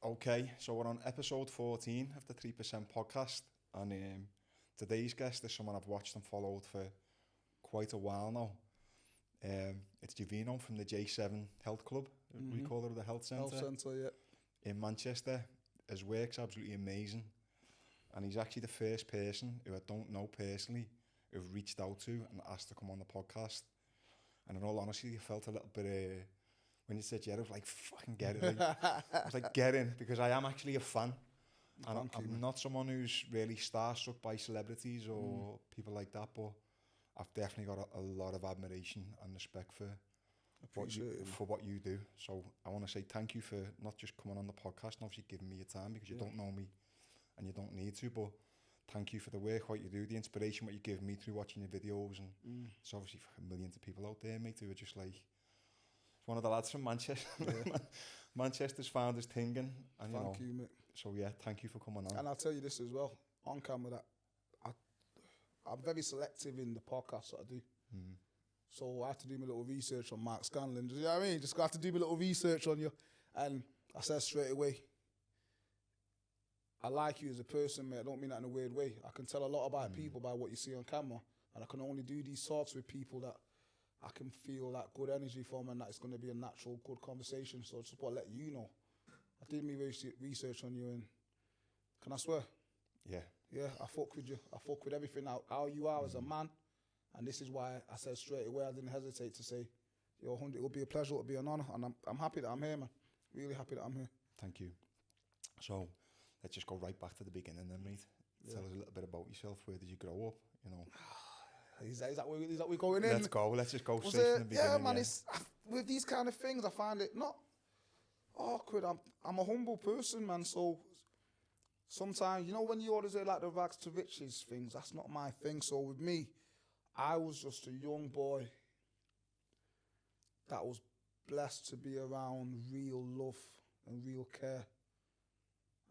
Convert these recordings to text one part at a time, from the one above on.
Okay, so we're on episode 14 of the 3% podcast, and today's guest is someone I've watched and followed for quite a while now. It's Javeno from the J7 Health Club, we call it the Health Centre. Health Centre, yeah. In Manchester. His work's absolutely amazing, and he's actually the first person who I don't know personally who've reached out to and asked to come on the podcast. And in all honesty, I felt a little bit... when you said yeah, I was like, fucking get it. I was like, get in, because I am actually a fan. And I'm not someone who's really starstruck by celebrities or people like that, but I've definitely got a lot of admiration and respect for what you do. So I want to say thank you for not just coming on the podcast and obviously giving me your time, because you don't know me and you don't need to, but thank you for the work, what you do, the inspiration, what you give me through watching your videos. And it's obviously millions of people out there, mate, who are just like... one of the lads from Manchester. Yeah. Manchester's found his thing. And thank you, mate. So yeah, thank you for coming on. And I'll tell you this as well, on camera, that I'm very selective in the podcasts that I do. So I have to do my little research on Mark Scanlon. You know what I mean? Just got to do my little research on you. And I said straight away, I like you as a person, mate. I don't mean that in a weird way. I can tell a lot about people by what you see on camera. And I can only do these talks with people that I can feel that good energy from, and that it's going to be a natural, good conversation. So I just want to let you know. I did my research on you, and can I swear? Yeah. Yeah, I fuck with you. I fuck with everything, how you are as a man. And this is why I said straight away, I didn't hesitate to say, yo, it will be a pleasure, it will be an honour. And I'm happy that I'm here, man. Really happy that I'm here. Thank you. So let's just go right back to the beginning then, mate. Yeah. Tell us a little bit about yourself. Where did you grow up, you know? Is that where we're going in? Let's go. Let's just go straight from the beginning. Yeah, man. It's, with these kind of things, I find it not awkward. I'm a humble person, man. So sometimes, you know, when you always say like the rags to riches things, that's not my thing. So with me, I was just a young boy that was blessed to be around real love and real care.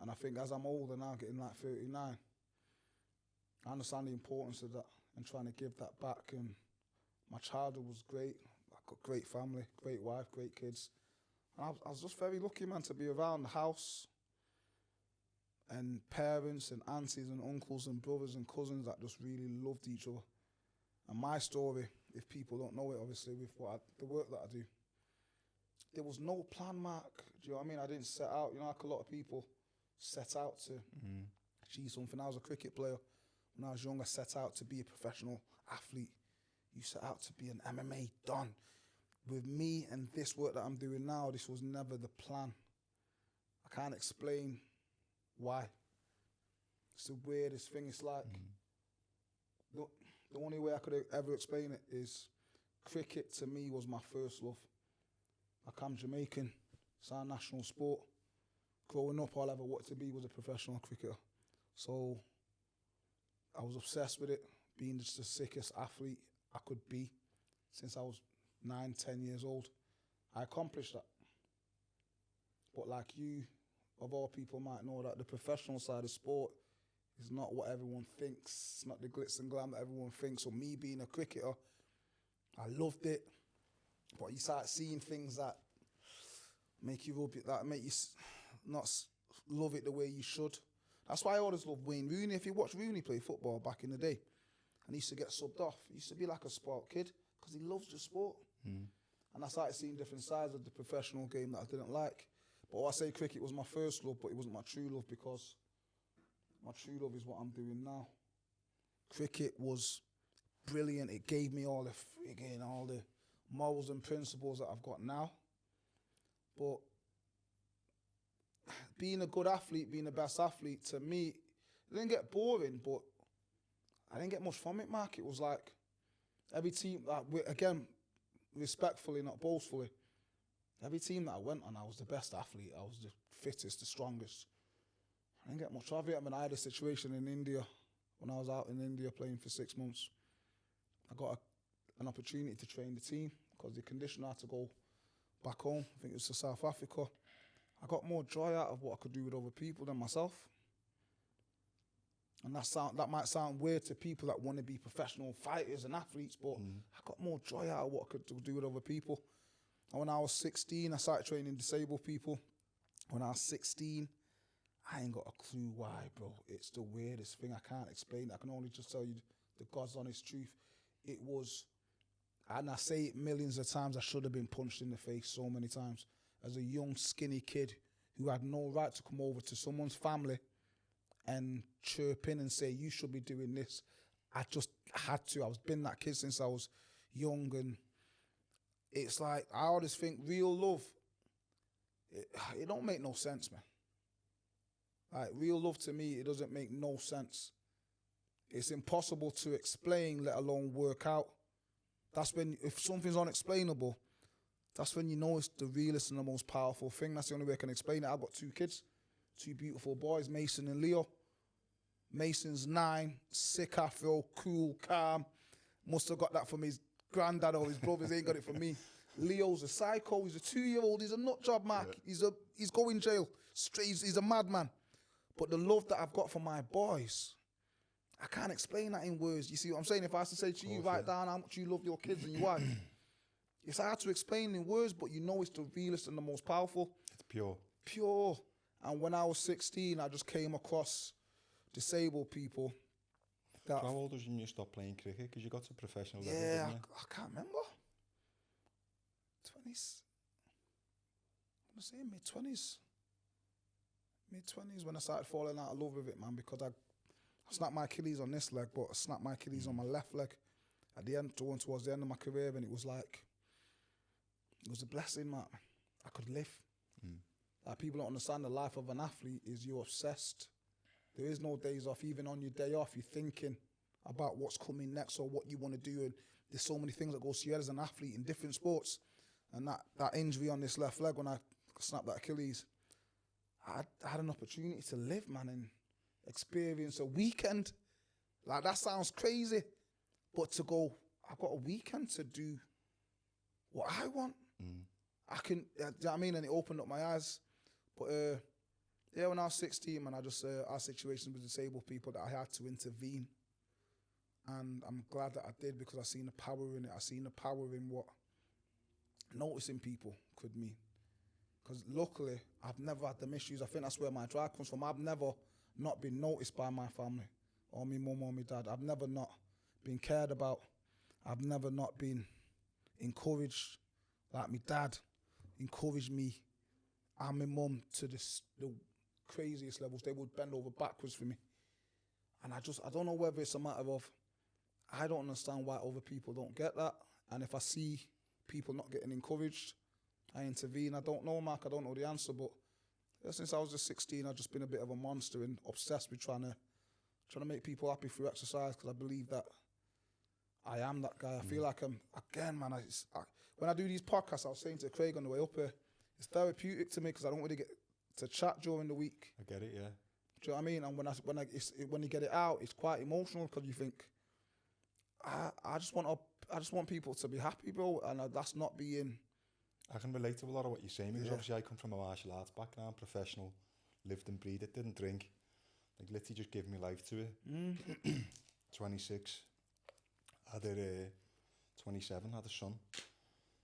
And I think as I'm older now, getting like 39, I understand the importance of that and trying to give that back. And my childhood was great. I got great family, great wife, great kids. And I was just very lucky, man, to be around the house and parents and aunties and uncles and brothers and cousins that just really loved each other. And my story, if people don't know it, obviously, with the work that I do, there was no plan, Mark. Do you know what I mean? I didn't set out, you know, like a lot of people set out to achieve something. I was a cricket player. When I was young, I set out to be a professional athlete. You set out to be an MMA don. With me and this work that I'm doing now, this was never the plan. I can't explain why. It's the weirdest thing. It's like, the only way I could ever explain it is cricket to me was my first love. Like, I'm Jamaican, it's our national sport. Growing up, all I ever wanted to be was a professional cricketer. So I was obsessed with it, being just the sickest athlete I could be since I was 9, 10 years old. I accomplished that. But like you, of all people, might know that the professional side of sport is not what everyone thinks. It's not the glitz and glam that everyone thinks. So me being a cricketer, I loved it. But you start seeing things that make you not love it the way you should. That's why I always loved Wayne Rooney. If you watch Rooney play football back in the day, and he used to get subbed off, he used to be like a sport kid because he loves the sport. And I started seeing different sides of the professional game that I didn't like. But I say cricket was my first love, but it wasn't my true love, because my true love is what I'm doing now. Cricket was brilliant. It gave me all the morals and principles that I've got now. But being a good athlete, being the best athlete, to me, it didn't get boring, but I didn't get much from it, Mark. It was like every team, again, respectfully, not boastfully, every team that I went on, I was the best athlete. I was the fittest, the strongest. I didn't get much of it. I mean, I had a situation in India, when I was out in India playing for 6 months. I got an opportunity to train the team because the conditioner had to go back home. I think it was to South Africa. I got more joy out of what I could do with other people than myself. And that might sound weird to people that want to be professional fighters and athletes, but I got more joy out of what I could do with other people. And when I was 16, I started training disabled people. when I was 16, I ain't got a clue why, bro. It's the weirdest thing. I can't explain it. I can only just tell you the God's honest truth. It was, and I say it millions of times, I should have been punched in the face so many times. As a young, skinny kid who had no right to come over to someone's family and chirp in and say, you should be doing this. I just had to. I was been that kid since I was young, and it's like, I always think real love, it don't make no sense, man. Like, real love to me, it doesn't make no sense. It's impossible to explain, let alone work out. That's when, if something's unexplainable, that's when you know it's the realest and the most powerful thing. That's the only way I can explain it. I've got 2 kids, 2 beautiful boys, Mason and Leo. Mason's 9, sick afro, cool, calm. Must have got that from his granddad or his brothers. Ain't got it from me. Leo's a psycho. He's a 2-year-old. He's a nut job, Mark. Yeah. He's going jail. Straight. He's a madman. But the love that I've got for my boys, I can't explain that in words. You see what I'm saying? If I was to say to you, write down how much you love your kids and your wife, it's hard to explain in words, but you know it's the realest and the most powerful. It's pure. Pure. And when I was 16, I just came across disabled people. So how old was you when you stopped playing cricket? Because you got to professional level, yeah, didn't you? I can't remember. 20s. I'm going to say mid-20s. Mid-20s when I started falling out of love with it, man, because I snapped my Achilles on this leg, but I snapped my Achilles on my left leg at the end, towards the end of my career, and it was like, it was a blessing, man. I could live. Like, people don't understand the life of an athlete is you're obsessed. There is no days off. Even on your day off, you're thinking about what's coming next or what you want to do, and there's so many things that go through your head as an athlete in different sports. And that injury on this left leg when I snapped that Achilles, I had an opportunity to live, man, and experience a weekend. Like, that sounds crazy, but to go, I've got a weekend to do what I want. I can, do you know what I mean? And it opened up my eyes. But yeah, when I was 16, man, I just, our situations with disabled people that I had to intervene. And I'm glad that I did, because I seen the power in it. I seen the power in what noticing people could mean. Because luckily, I've never had them issues. I think that's where my drive comes from. I've never not been noticed by my family or my mum or my dad. I've never not been cared about. I've never not been encouraged. Like, my dad encouraged me and my mum to the craziest levels. They would bend over backwards for me. And I don't know whether it's a matter of, I don't understand why other people don't get that. And if I see people not getting encouraged, I intervene. I don't know, Mark. I don't know the answer. But since I was just 16, I've just been a bit of a monster and obsessed with trying to make people happy through exercise, because I believe that I am that guy. I feel like again, man, when I do these podcasts, I was saying to Craig on the way up here, it's therapeutic to me because I don't really get to chat during the week. I get it, yeah. Do you know what I mean? And when you get it out, it's quite emotional, because you think, I just want people to be happy, bro, and that's not being. I can relate to a lot of what you're saying, because obviously I come from a martial arts background, professional, lived and breathed it, didn't drink, like literally just gave me life to it. 26, had 27, had a son.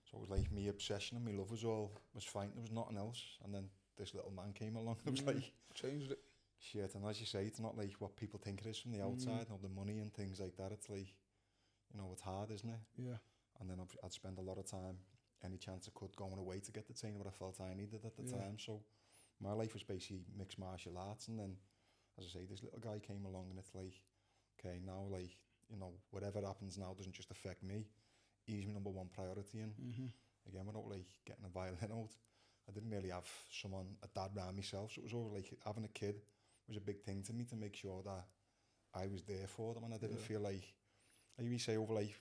So it was like me obsession and my love was fine, there was nothing else. And then this little man came along and was like, changed it. Shit, and as you say, it's not like what people think it is from the outside, the money and things like that. It's like, it's hard, isn't it? Yeah. And then I'd spend a lot of time, any chance I could, going away to get the training what I felt I needed at the time. So my life was basically mixed martial arts, and then, as I say, this little guy came along, and it's like, okay, now, like, whatever happens now doesn't just affect me. He's my number one priority, and again, without like getting a violin out, I didn't really have a dad around myself, so it was always like having a kid was a big thing to me, to make sure that I was there for them, and I didn't feel like, I usually say, over like,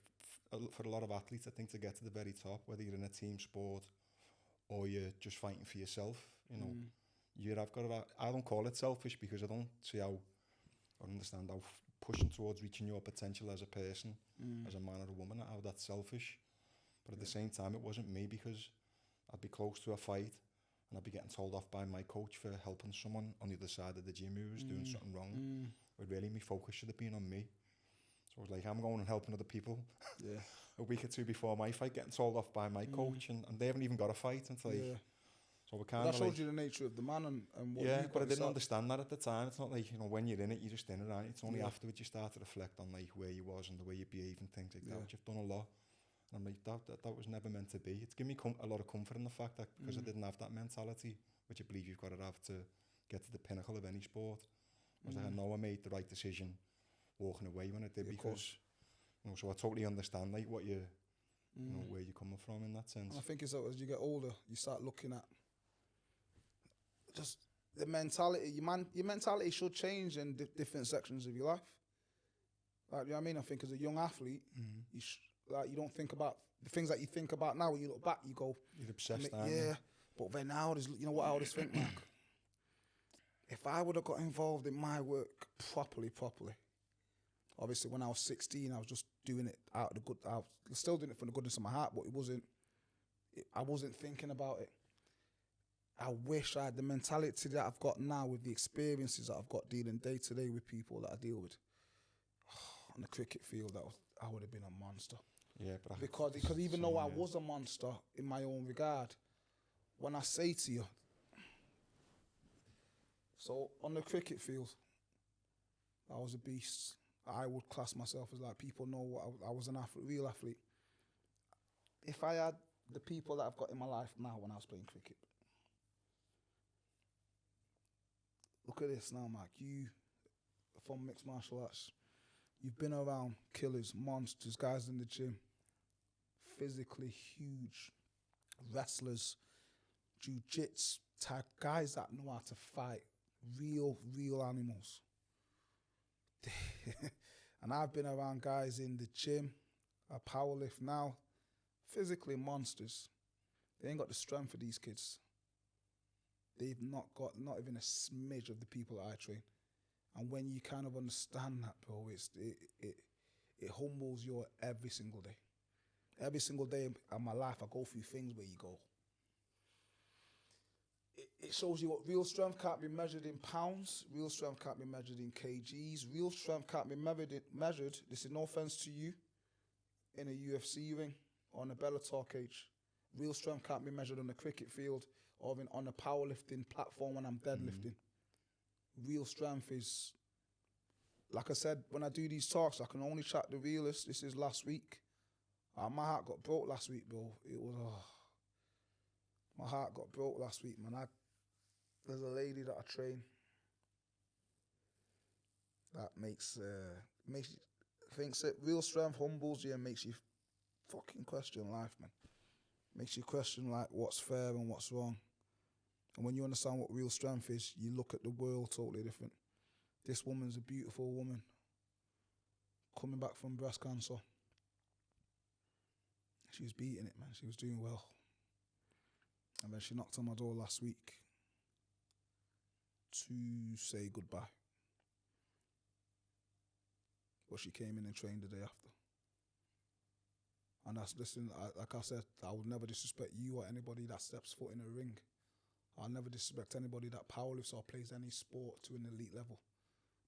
for a lot of athletes, I think to get to the very top, whether you're in a team sport or you're just fighting for yourself, I don't call it selfish, because I don't see how, I understand how pushing towards reaching your potential as a person, as a man or a woman, how that's selfish. But at the same time, it wasn't me, because I'd be close to a fight and I'd be getting told off by my coach for helping someone on the other side of the gym who was doing something wrong. But really, my focus should have been on me. So I was like, I'm going and helping other people. A week or two before my fight, getting told off by my coach, and they haven't even got a fight. And it's like, So we're But kind that of shows like, you the nature of the man and what yeah, you but I didn't yourself. understand that at the time. It's not like, you know, when you're in it, you're just in it, right? It's only Yeah. afterwards you start to reflect on like where you was and the way you behave and things like that, Yeah. which you've done a lot. And I'm like, that was never meant to be. It's given me a lot of comfort in the fact that because I didn't have that mentality, which I believe you've got to have to get to the pinnacle of any sport. I was like, I know I made the right decision walking away when I did, Yeah, of because, course. you know, so I totally understand like what you know, where you're coming from in that sense. And I think it's that as you get older, you start looking at just the mentality. Your mentality should change in different sections of your life. Like, you know what I mean? I think as a young athlete, you don't think about the things that you think about now. When you look back, you go, You're obsessed, aren't yeah. you? But then now, you know what I always think, Mark? If I would have got involved in my work properly, obviously when I was 16, I was just doing it out of the good. I was still doing it from the goodness of my heart, but I wasn't thinking about it. I wish I had the mentality that I've got now with the experiences that I've got dealing day to day with people that I deal with. On the cricket field, I would have been a monster. Yeah, but Because even though I was a monster in my own regard, when I say to you, so on the cricket field, I was a beast. I would class myself as, like, people know what I was an athlete, real athlete. If I had the people that I've got in my life now when I was playing cricket, look at this now, Mark. You, from mixed martial arts, you've been around killers, monsters, guys in the gym, physically huge, wrestlers, jiu-jitsu type guys that know how to fight, real animals. And I've been around guys in the gym, I powerlift now, physically monsters. They ain't got the strength for these kids. They've not even a smidge of the people that I train. And when you kind of understand that, bro, it humbles you every single day. Every single day of my life, I go through things where you go. It shows you what real strength can't be measured in pounds. Real strength can't be measured in kgs. Real strength can't be measured. This is no offense to you, in a UFC ring or on a Bellator cage. Real strength can't be measured on the cricket field or even on a powerlifting platform when I'm deadlifting. Real strength is, like I said, when I do these talks, I can only chat the realest. This is last week. My heart got broke last week, bro. My heart got broke last week, man. There's a lady that I train that makes you thinks that real strength humbles you and makes you fucking question life, man. Makes you question, like, what's fair and what's wrong. And when you understand what real strength is, you look at the world totally different. This woman's a beautiful woman coming back from breast cancer. She was beating it, man. She was doing well. And then she knocked on my door last week to say goodbye. But she came in and trained the day after. And like I said, I would never disrespect you or anybody that steps foot in a ring. I'll never disrespect anybody that powerlifts or plays any sport to an elite level.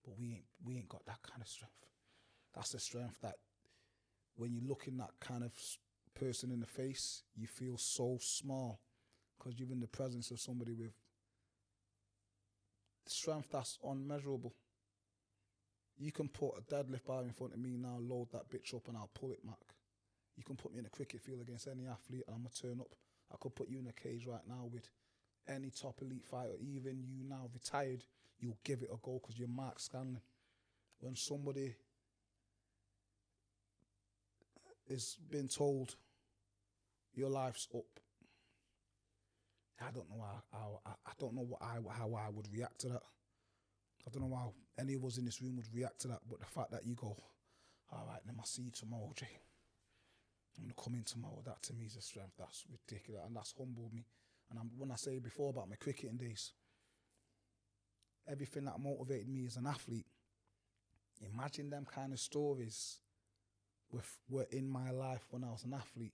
But we ain't got that kind of strength. That's the strength that when you look in that kind of person in the face, you feel so small because you're in the presence of somebody with strength that's unmeasurable. You can put a deadlift bar in front of me now, load that bitch up and I'll pull it, Mark. You can put me in a cricket field against any athlete and I'm going to turn up. I could put you in a cage right now with any top elite fighter, even you now retired, you'll give it a go because you're Mark Scanlon. When somebody is being told your life's up, I don't know how I would react to that. I don't know how any of us in this room would react to that, but the fact that you go, all right, then I'll see you tomorrow, Jay. I'm going to come in tomorrow. That to me is a strength. That's ridiculous. And that's humbled me. And when I say before about my cricketing days, everything that motivated me as an athlete, imagine them kind of stories were in my life when I was an athlete.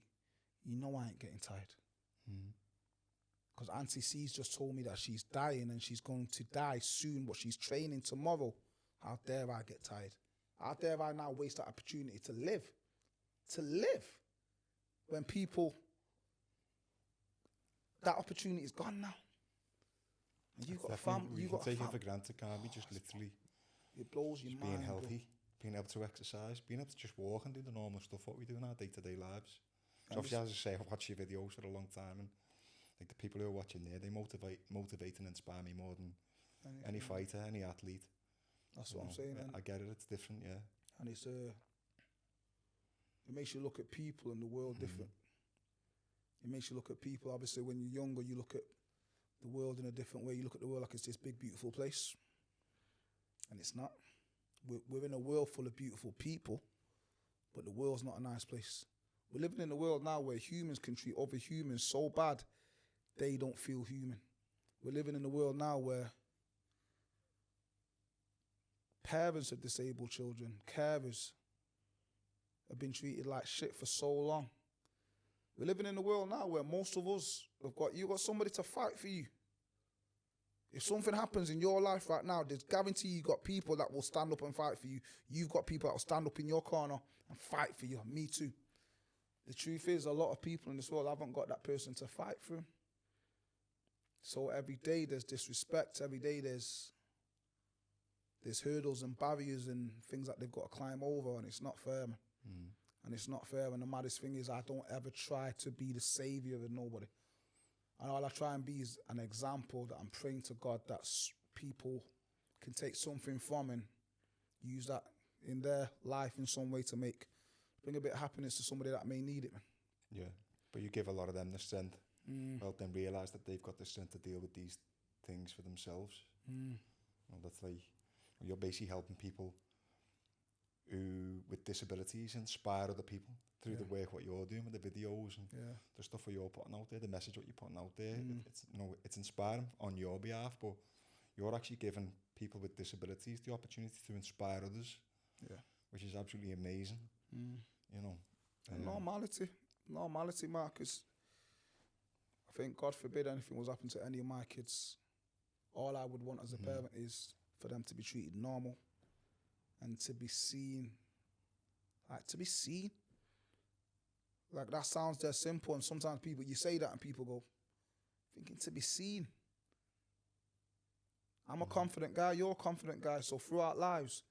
You know I ain't getting tired. Because Auntie C's just told me that she's dying and she's going to die soon, but she's training tomorrow. How dare I get tired? How dare I now waste that opportunity to live? To live. When people that opportunity is gone now. And you've got a family. You can take it for granted, can't we? Just literally. It blows your Just mind. being healthy, bro. being able to exercise, being able to just walk and do the normal stuff what we do in our day-to-day lives. So obviously, as I say, I've watched your videos for a long time, and like the people who are watching there, they motivate and inspire me more than any fighter, any athlete. That's what I'm saying. I get it. It's different, yeah. And it makes you look at people and the world different. It makes you look at people. Obviously, when you're younger, you look at the world in a different way. You look at the world like it's this big, beautiful place. And it's not. We're in a world full of beautiful people, but the world's not a nice place. We're living in a world now where humans can treat other humans so bad, they don't feel human. We're living in a world now where parents of disabled children, carers, have been treated like shit for so long. We're living in a world now where most of us you got somebody to fight for you. If something happens in your life right now, there's guarantee you got people that will stand up and fight for you. You've got people that will stand up in your corner and fight for you. Me too. The truth is, a lot of people in this world haven't got that person to fight for them. So every day there's disrespect. Every day there's hurdles and barriers and things that they've got to climb over, and it's not fair, man. And it's not fair. And the maddest thing is, I don't ever try to be the savior of nobody. And all I try and be is an example that I'm praying to God that people can take something from and use that in their life in some way to bring a bit of happiness to somebody that may need it, man. Yeah, but you give a lot of them the strength. Help them realise that they've got the strength to deal with these things for themselves. Well, that's like, you're basically helping people who with disabilities inspire other people through the work what you're doing with the videos and the stuff that you're putting out there, the message what you're putting out there. It's inspiring on your behalf, but you're actually giving people with disabilities the opportunity to inspire others, which is absolutely amazing. You know, normality, Marcus. I think, God forbid anything was happening to any of my kids, all I would want as a parent is for them to be treated normal and to be seen. Like, that sounds dead simple, and sometimes you say that and people go, thinking to be seen. I'm a confident guy, you're a confident guy, so throughout lives,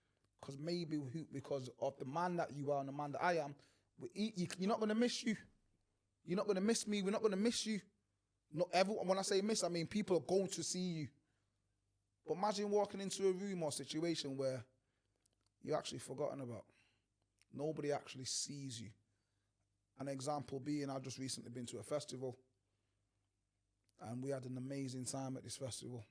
because of the man that you are and the man that I am, you're not going to miss you. You're not going to miss me, we're not going to miss you. Not everyone. When I say miss, I mean people are going to see you. But imagine walking into a room or situation where you're actually forgotten about. Nobody actually sees you. An example being, I've just recently been to a festival and we had an amazing time at this festival.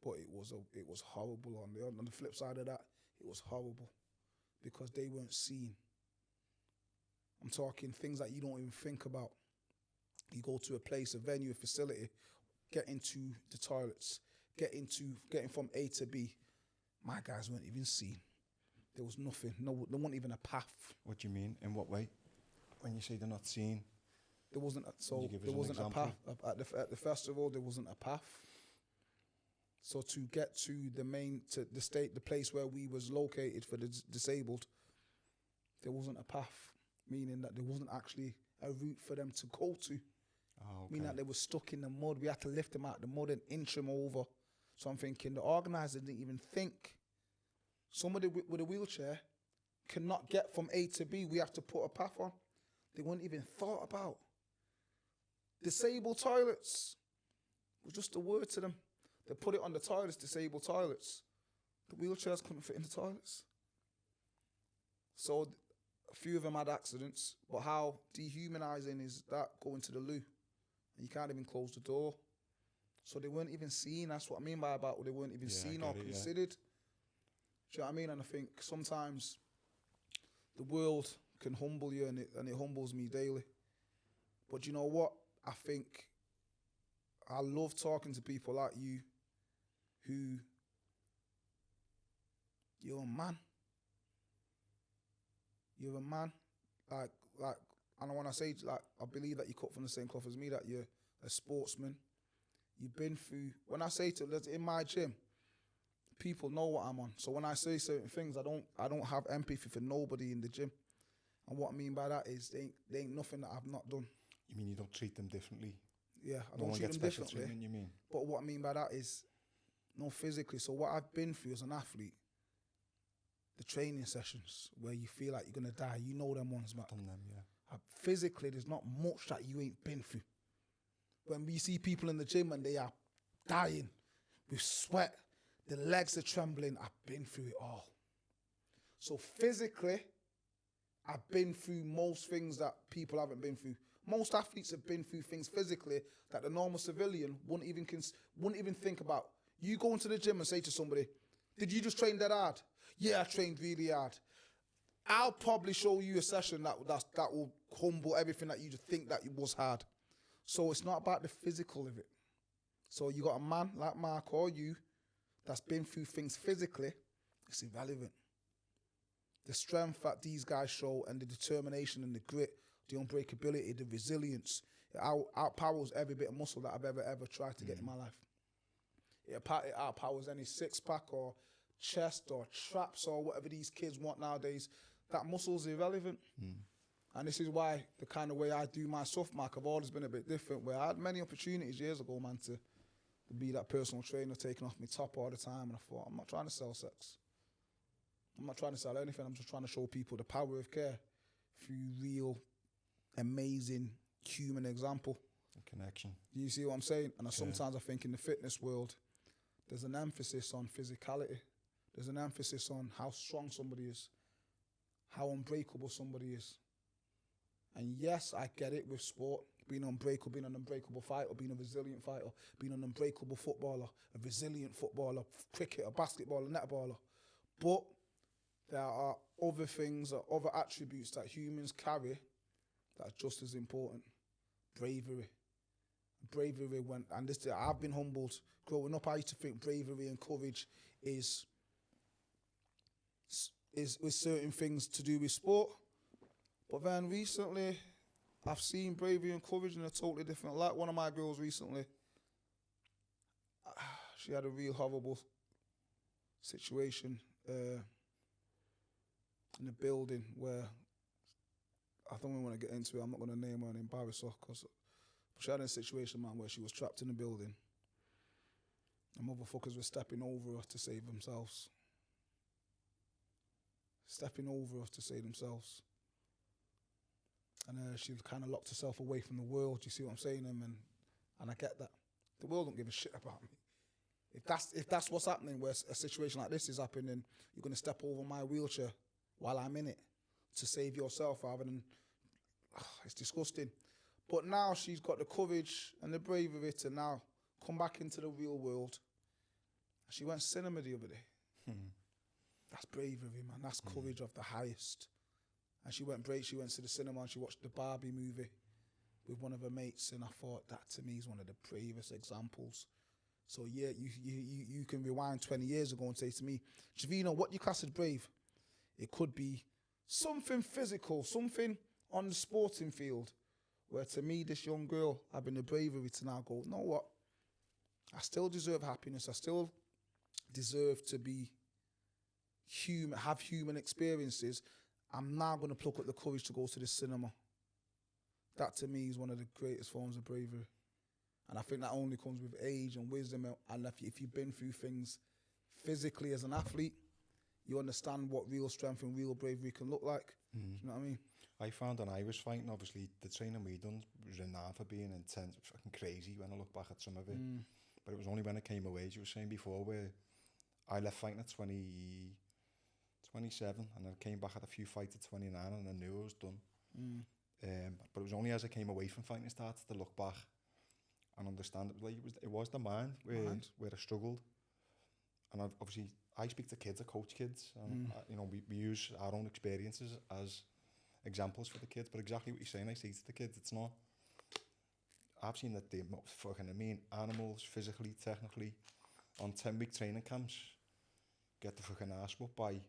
But it was horrible. On the flip side of that, it was horrible because they weren't seen. I'm talking things that you don't even think about. You go to a place, a venue, a facility, get into the toilets, getting from A to B. My guys weren't even seen. There was nothing. No, there wasn't even a path. What do you mean? In what way? When you say they're not seen? There wasn't a path at the festival. There wasn't a path. So to get to the place where we was located for the disabled, there wasn't a path, meaning that there wasn't actually a route for them to go to. Oh, okay. Meaning that they were stuck in the mud. We had to lift them out of the mud and inch them over. So I'm thinking the organizer didn't even think somebody with a wheelchair cannot get from A to B. We have to put a path on. They weren't even thought about. Disabled toilets was just a word to them. They put it on the toilets, disabled toilets. The wheelchairs couldn't fit in the toilets. So a few of them had accidents, but how dehumanizing is that, going to the loo and you can't even close the door? So they weren't even seen. That's what I mean by they weren't even seen or considered. Do you know what I mean? And I think sometimes the world can humble you, and it humbles me daily. But you know what? I think I love talking to people like you who, you're a man. You're a man. Like, and when I say, like, I believe that you cut from the same cloth as me, that you're a sportsman. You've been through, when I say in my gym, people know what I'm on. So when I say certain things, I don't have empathy for nobody in the gym. And what I mean by that is there ain't nothing that I've not done. You mean you don't treat them differently? I No don't one treat gets them special differently. treatment, you mean? But what I mean by that is, no, physically. So what I've been through as an athlete, the training sessions where you feel like you're gonna die, you know them ones, Mac. Done them, yeah. Physically, there's not much that you ain't been through. When we see people in the gym and they are dying with sweat, the legs are trembling, I've been through it all. So physically, I've been through most things that people haven't been through. Most athletes have been through things physically that the normal civilian wouldn't even think about. You go into the gym and say to somebody, "Did you just train that hard?" "Yeah, I trained really hard." I'll probably show you a session that will humble everything that you just think that it was hard. So it's not about the physical of it. So you got a man like Mark or you that's been through things physically, it's irrelevant. The strength that these guys show and the determination and the grit, the unbreakability, the resilience, it outpowers every bit of muscle that I've ever tried to get in my life. It outpowers any six-pack or chest or traps or whatever these kids want nowadays. That muscle's irrelevant. And this is why the kind of way I do my stuff, Mark, I've always been a bit different, where I had many opportunities years ago, man, to be that personal trainer taking off my top all the time. And I thought, I'm not trying to sell sex. I'm not trying to sell anything. I'm just trying to show people the power of care through real, amazing human example. Connection. Do you see what I'm saying? And sometimes I think in the fitness world, there's an emphasis on physicality. There's an emphasis on how strong somebody is, how unbreakable somebody is. And yes, I get it with sport, being unbreakable, being an unbreakable fighter, being a resilient fighter, being an unbreakable footballer, a resilient footballer, cricketer, basketballer, netballer. But there are other things, or other attributes that humans carry that are just as important. Bravery. I've been humbled. Growing up, I used to think bravery and courage is with certain things to do with sport. But then recently, I've seen bravery and courage in a totally different light. One of my girls recently, she had a real horrible situation in a building where, I don't even want to get into it, I'm not going to name her and embarrass her, but she had a situation, man, where she was trapped in a building and motherfuckers were stepping over her to save themselves. And she kind of locked herself away from the world. You see what I'm saying? And I get that. The world don't give a shit about me. If that's what's happening, where a situation like this is happening, you're going to step over my wheelchair while I'm in it to save yourself rather than... it's disgusting. But now she's got the courage and the bravery to now come back into the real world. She went cinema the other day. That's bravery, man. That's courage of the highest. And she went to the cinema and she watched the Barbie movie with one of her mates, and I thought that to me is one of the bravest examples. So yeah, you can rewind 20 years ago and say to me, Javeno, what you class as brave? It could be something physical, something on the sporting field, where to me, this young girl having the bravery to now go, you know what? I still deserve happiness. I still deserve to be human, have human experiences. I'm now going to pluck up the courage to go to the cinema. That to me is one of the greatest forms of bravery. And I think that only comes with age and wisdom. And if you've been through things physically as an athlete, you understand what real strength and real bravery can look like. Do you know what I mean? I found when I was fighting, obviously, the training we done was renowned for being intense, fucking crazy when I look back at some of it. But it was only when I came away, as you were saying before, where I left fighting at 27 and I came back at a few fights at 29 and I knew I was done. But it was only as I came away from fighting I started to look back and understand it was the mind where I struggled. And obviously I speak to kids, I coach kids, and we use our own experiences as examples for the kids. But exactly what you're saying, I say to the kids, it's not. I've seen that they fucking animals, physically, technically, on 10-week training camps, get the fucking ass whooped by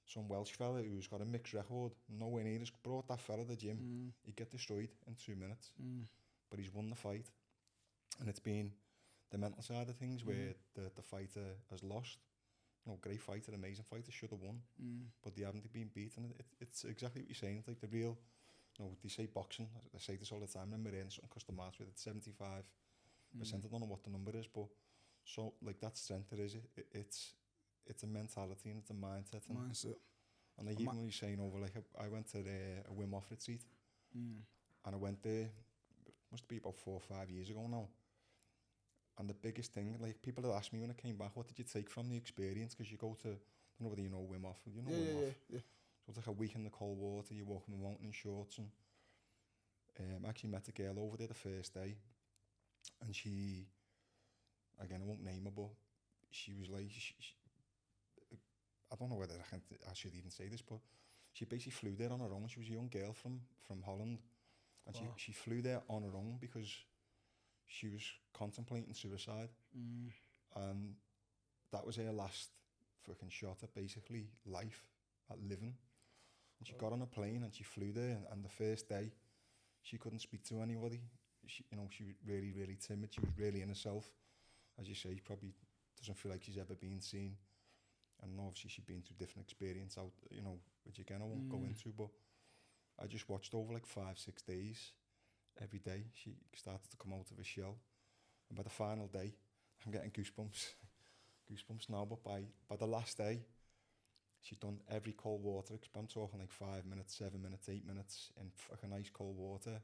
some Welsh fella who's got a mixed record. Nowhere near as brought that fella to the gym. He'd get destroyed in 2 minutes. But he's won the fight. And it's been the mental side of things where the fighter has lost. Great fighter, amazing fighter, should have won. But they haven't been beaten. It's exactly what you're saying. It's like the real No, they say boxing. They say this all the time. And we're in something custom match with it. 75%. I don't know what the number is, but so like that strength it is. It's a mentality and it's a mindset. And like even when you're saying over, like I went to a Wim Hof retreat, and I went there. Must be about 4 or 5 years ago now. And the biggest thing, like people had asked me when I came back, what did you take from the experience? Because you go to, I don't know whether you know Wim Hof. You know Wim Hof. Yeah. So it's like a week in the cold water. You walk on the mountain in shorts, and I actually met a girl over there the first day, and she, again I won't name her, but she was like, I don't know whether I should even say this, but she basically flew there on her own. She was a young girl from Holland, and wow. she flew there on her own because she was contemplating suicide, and that was her last fucking shot at basically life, at living. And she got on a plane and she flew there, and the first day she couldn't speak to anybody. She was really, really timid. She was really in herself. As you say, probably doesn't feel like she's ever been seen. And obviously she'd been through different experience out, which again I won't go into, but I just watched over like 5-6 days. Every day she started to come out of her shell. And by the final day, I'm getting goosebumps now, but by the last day, she'd done every cold water. I'm talking like 5 minutes, 7 minutes, 8 minutes in fucking ice cold water.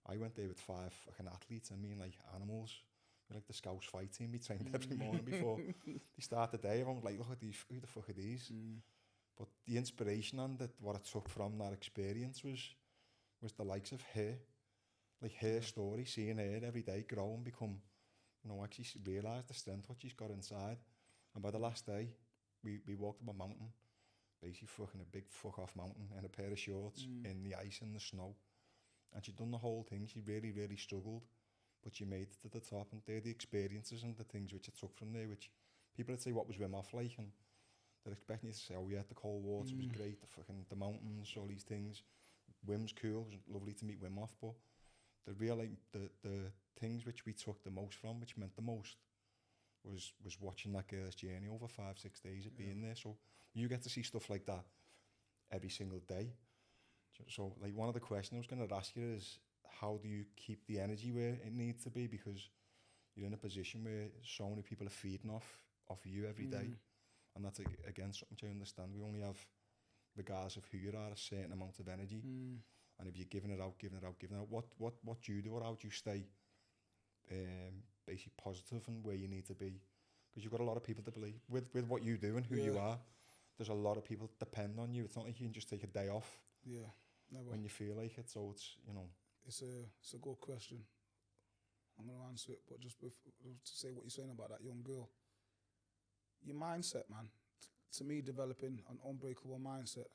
I went there with 5 fucking athletes, I mean like animals. We're like the Scouts fight team. We trained every morning before they start the day. I'm like, look at these, who the fuck are these? But the inspiration and what I took from that experience was the likes of her. Like her story, seeing her every day grow and become, actually realise the strength what she's got inside. And by the last day, we walked up a mountain, basically fucking a big fuck off mountain in a pair of shorts in the ice and the snow. And she'd done the whole thing. She really, really struggled, but she made it to the top. And they're the experiences and the things which I took from there, which people would say, what was Wim Hof like? And they're expecting you to say, oh yeah, the cold water was great, the mountains, all these things. Wim's cool, it was lovely to meet Wim Hof, but the real, like, the things which we took the most from, which meant the most, was watching that girl's journey over 5-6 days of being there. So you get to see stuff like that every single day. So like one of the questions I was going to ask you is, how do you keep the energy where it needs to be? Because you're in a position where so many people are feeding off you every day. And that's, again, something to understand. We only have, regardless of who you are, a certain amount of energy. And if you're giving it out, what do you do, or how do you stay basically positive and where you need to be? Because you've got a lot of people to believe with what you do and who you are. There's a lot of people depend on you. It's not like you can just take a day off. Yeah, never. When you feel like it. So it's It's a good question. I'm going to answer it, but just to say what you're saying about that young girl. Your mindset, man. To me, developing an unbreakable mindset.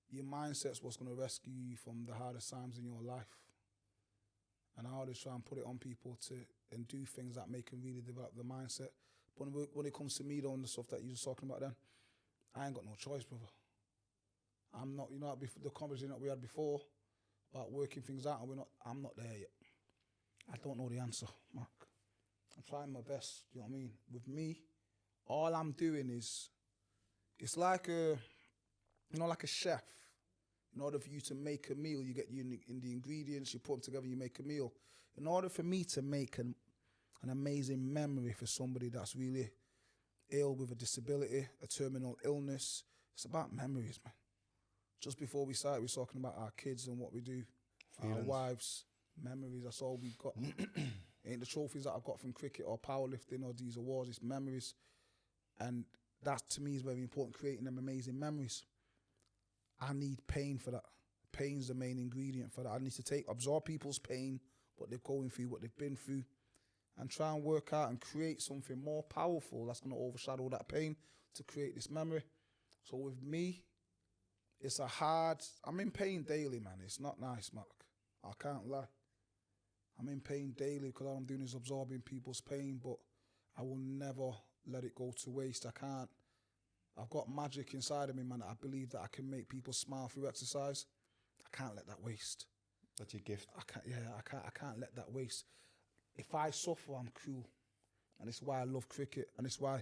Your mindset's what's going to rescue you from the hardest times in your life. And I always try and put it on people and do things that make them really develop the mindset. But when it comes to me, though, and the stuff that you were talking about then, I ain't got no choice, brother. I'm not, the conversation that we had before about working things out, and I'm not there yet. I don't know the answer, Mark. I'm trying my best, you know what I mean? With me, all I'm doing is, it's like like a chef. In order for you to make a meal, you get in the ingredients, you put them together, you make a meal. In order for me to make an amazing memory for somebody that's really ill with a disability, a terminal illness, it's about memories, man. Just before we started, we were talking about our kids and what we do, Feelings. Our wives, memories, that's all we've got. Ain't the trophies that I've got from cricket or powerlifting or these awards, it's memories. And that to me is very important, creating them amazing memories. I need pain for that. Pain's the main ingredient for that. I need to absorb people's pain, what they're going through, what they've been through, and try and work out and create something more powerful that's going to overshadow that pain to create this memory. So with me, I'm in pain daily, man. It's not nice, Mark. I can't lie. I'm in pain daily because all I'm doing is absorbing people's pain, but I will never let it go to waste. I can't. I've got magic inside of me, man. I believe that I can make people smile through exercise. I can't let that waste. That's your gift. I can't let that waste. If I suffer, I'm cool. And it's why I love cricket. And it's why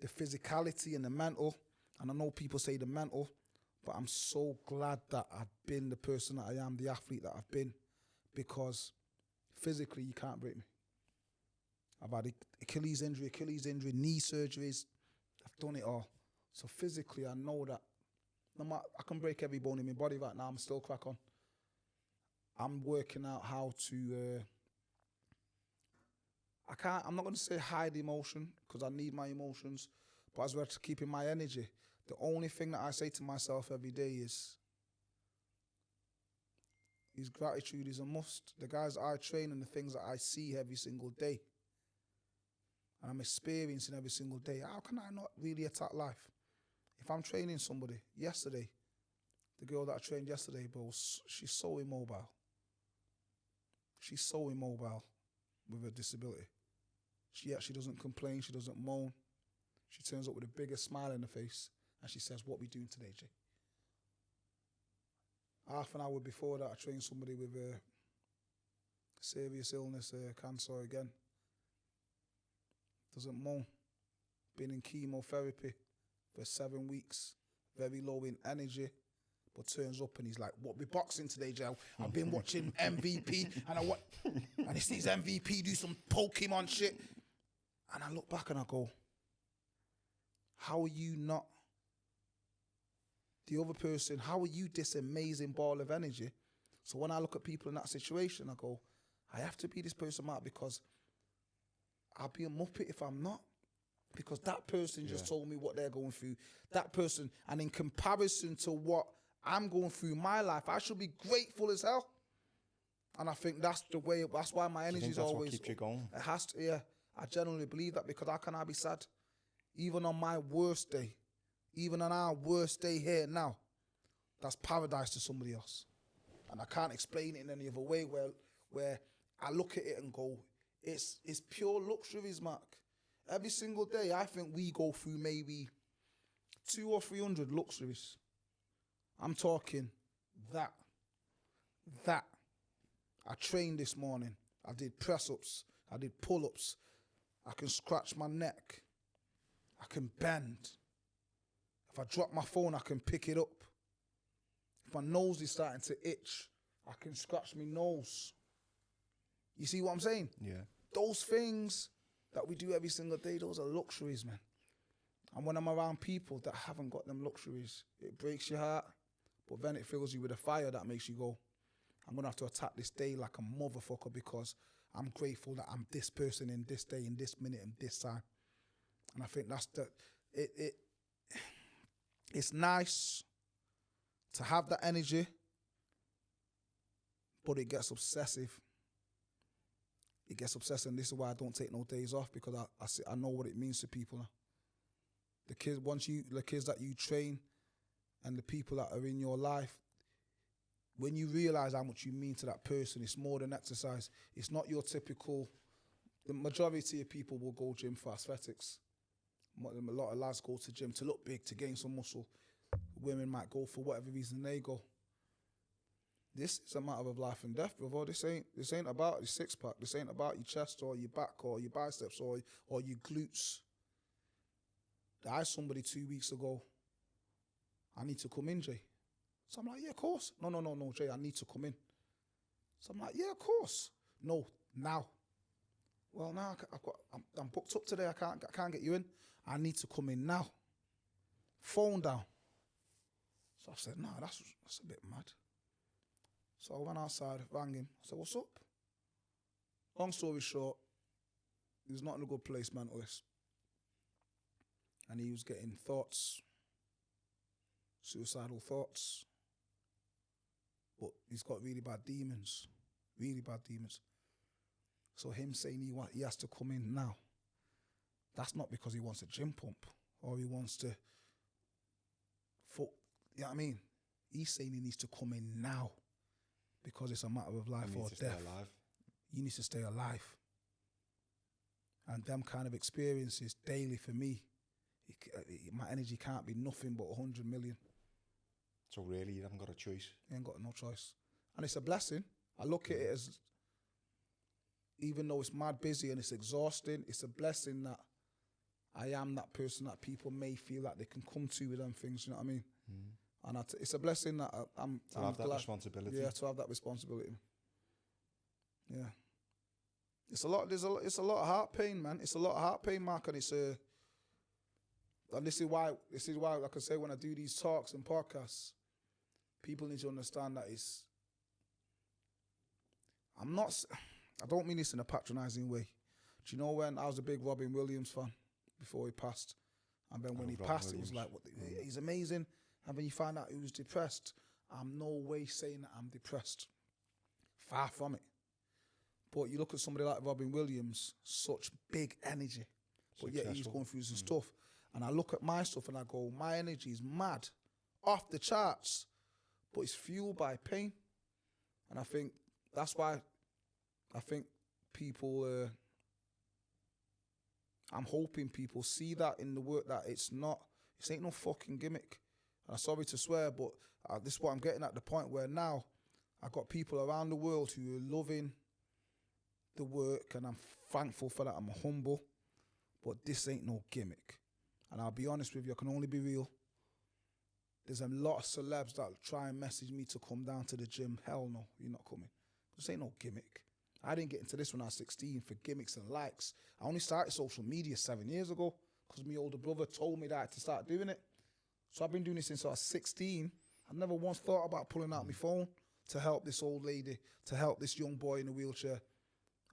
the physicality and the mental, and I know people say the mental, But I'm so glad that I've been the person that I am, the athlete that I've been, because physically you can't break me. I've had Achilles injury, knee surgeries. I've done it all. So physically, I know that no matter, I can break every bone in my body right now. I'm still crack on. I'm working out how to. I'm not going to say hide emotion, because I need my emotions, but as well to keeping my energy. The only thing that I say to myself every day is gratitude is a must. The guys I train and the things that I see every single day, and I'm experiencing every single day, how can I not really attack life? If I'm training somebody, yesterday, the girl that I trained yesterday, bro, she's so immobile. She's so immobile with her disability. She actually doesn't complain, she doesn't moan. She turns up with the biggest smile in her face and she says, "What we doing today, Jay?" Half an hour before that, I trained somebody with a serious illness, cancer again. Doesn't moan. Been in chemotherapy for 7 weeks, very low in energy, but turns up and he's like, "What we boxing today, Joe? I've been watching MVP and he sees MVP do some Pokemon shit." And I look back and I go, how are you not the other person? How are you this amazing ball of energy? So when I look at people in that situation, I go, I have to be this person, Mark, because I'll be a muppet if I'm not. Because that person just told me what they're going through. That person, and in comparison to what I'm going through in my life, I should be grateful as hell. And I think that's the way, that's why my energy is always... What keeps you going? It has to, yeah. I genuinely believe that, because how can I be sad? Even on my worst day, even on our worst day here now, that's paradise to somebody else. And I can't explain it in any other way where I look at it and go, it's pure luxuries, Mark. Every single day, I think we go through maybe 200 or 300 luxuries. I'm talking that. I trained this morning. I did press-ups. I did pull-ups. I can scratch my neck. I can bend. If I drop my phone, I can pick it up. If my nose is starting to itch, I can scratch my nose. You see what I'm saying? Yeah. Those things that we do every single day, those are luxuries, man. And when I'm around people that haven't got them luxuries, it breaks your heart, but then it fills you with a fire that makes you go, I'm going to have to attack this day like a motherfucker, because I'm grateful that I'm this person in this day, in this minute, and this time. And I think that's it's nice to have that energy, but it gets obsessive. It gets obsessive, and this is why I don't take no days off, because I know what it means to people now. The kids that you train and the people that are in your life, when you realize how much you mean to that person, it's more than exercise. It's not your typical, the majority of people will go gym for aesthetics. A lot of lads go to gym to look big, to gain some muscle. Women might go for whatever reason they go. This is a matter of life and death, brother. This ain't about your six pack. This ain't about your chest or your back or your biceps or your glutes. I asked somebody 2 weeks ago, I need to come in, Jay. So I'm like, yeah, of course. No, Jay, I need to come in. So I'm like, yeah, of course. No, now. Well, now I'm booked up today. I can't get you in. I need to come in now. Phone down. So I said, no, that's a bit mad. So I went outside, rang him. I said, what's up? Long story short, he was not in a good place mentally. And he was getting thoughts, suicidal thoughts. But he's got really bad demons. So him saying he has to come in now, that's not because he wants a gym pump or he wants to, you know what I mean? He's saying he needs to come in now because it's a matter of life or death. You need to stay alive. And them kind of experiences daily for me, my energy can't be nothing but 100 million. So really, you haven't got a choice? You ain't got no choice. And it's a blessing. I look at it as, even though it's mad busy and it's exhausting, it's a blessing that I am that person that people may feel like they can come to with them things, you know what I mean? And it's a blessing that I'm have that glad. responsibility. Yeah, to have that responsibility. Yeah. It's a lot of heart pain, man. It's a lot of heart pain, Mark, and and this is why, like I say, when I do these talks and podcasts, people need to understand that I don't mean this in a patronizing way. Do you know when I was a big Robin Williams fan before he passed? And then when he passed, it was like, he's amazing. And when you find out he was depressed, I'm no way saying that I'm depressed. Far from it. But you look at somebody like Robin Williams, such big energy, but yet he's going through some stuff. And I look at my stuff and I go, my energy is mad, off the charts, but it's fueled by pain. And I think that's why I think people, I'm hoping people see that in the work, that it ain't no fucking gimmick. And I'm sorry to swear, but this is what I'm getting at, the point where now I've got people around the world who are loving the work, and I'm thankful for that. I'm humble, but this ain't no gimmick. And I'll be honest with you, I can only be real. There's a lot of celebs that try and message me to come down to the gym. Hell no, you're not coming. This ain't no gimmick. I didn't get into this when I was 16 for gimmicks and likes. I only started social media 7 years ago because my older brother told me that I had to start doing it. So I've been doing this since I was 16. I never once thought about pulling out my phone to help this old lady, to help this young boy in a wheelchair.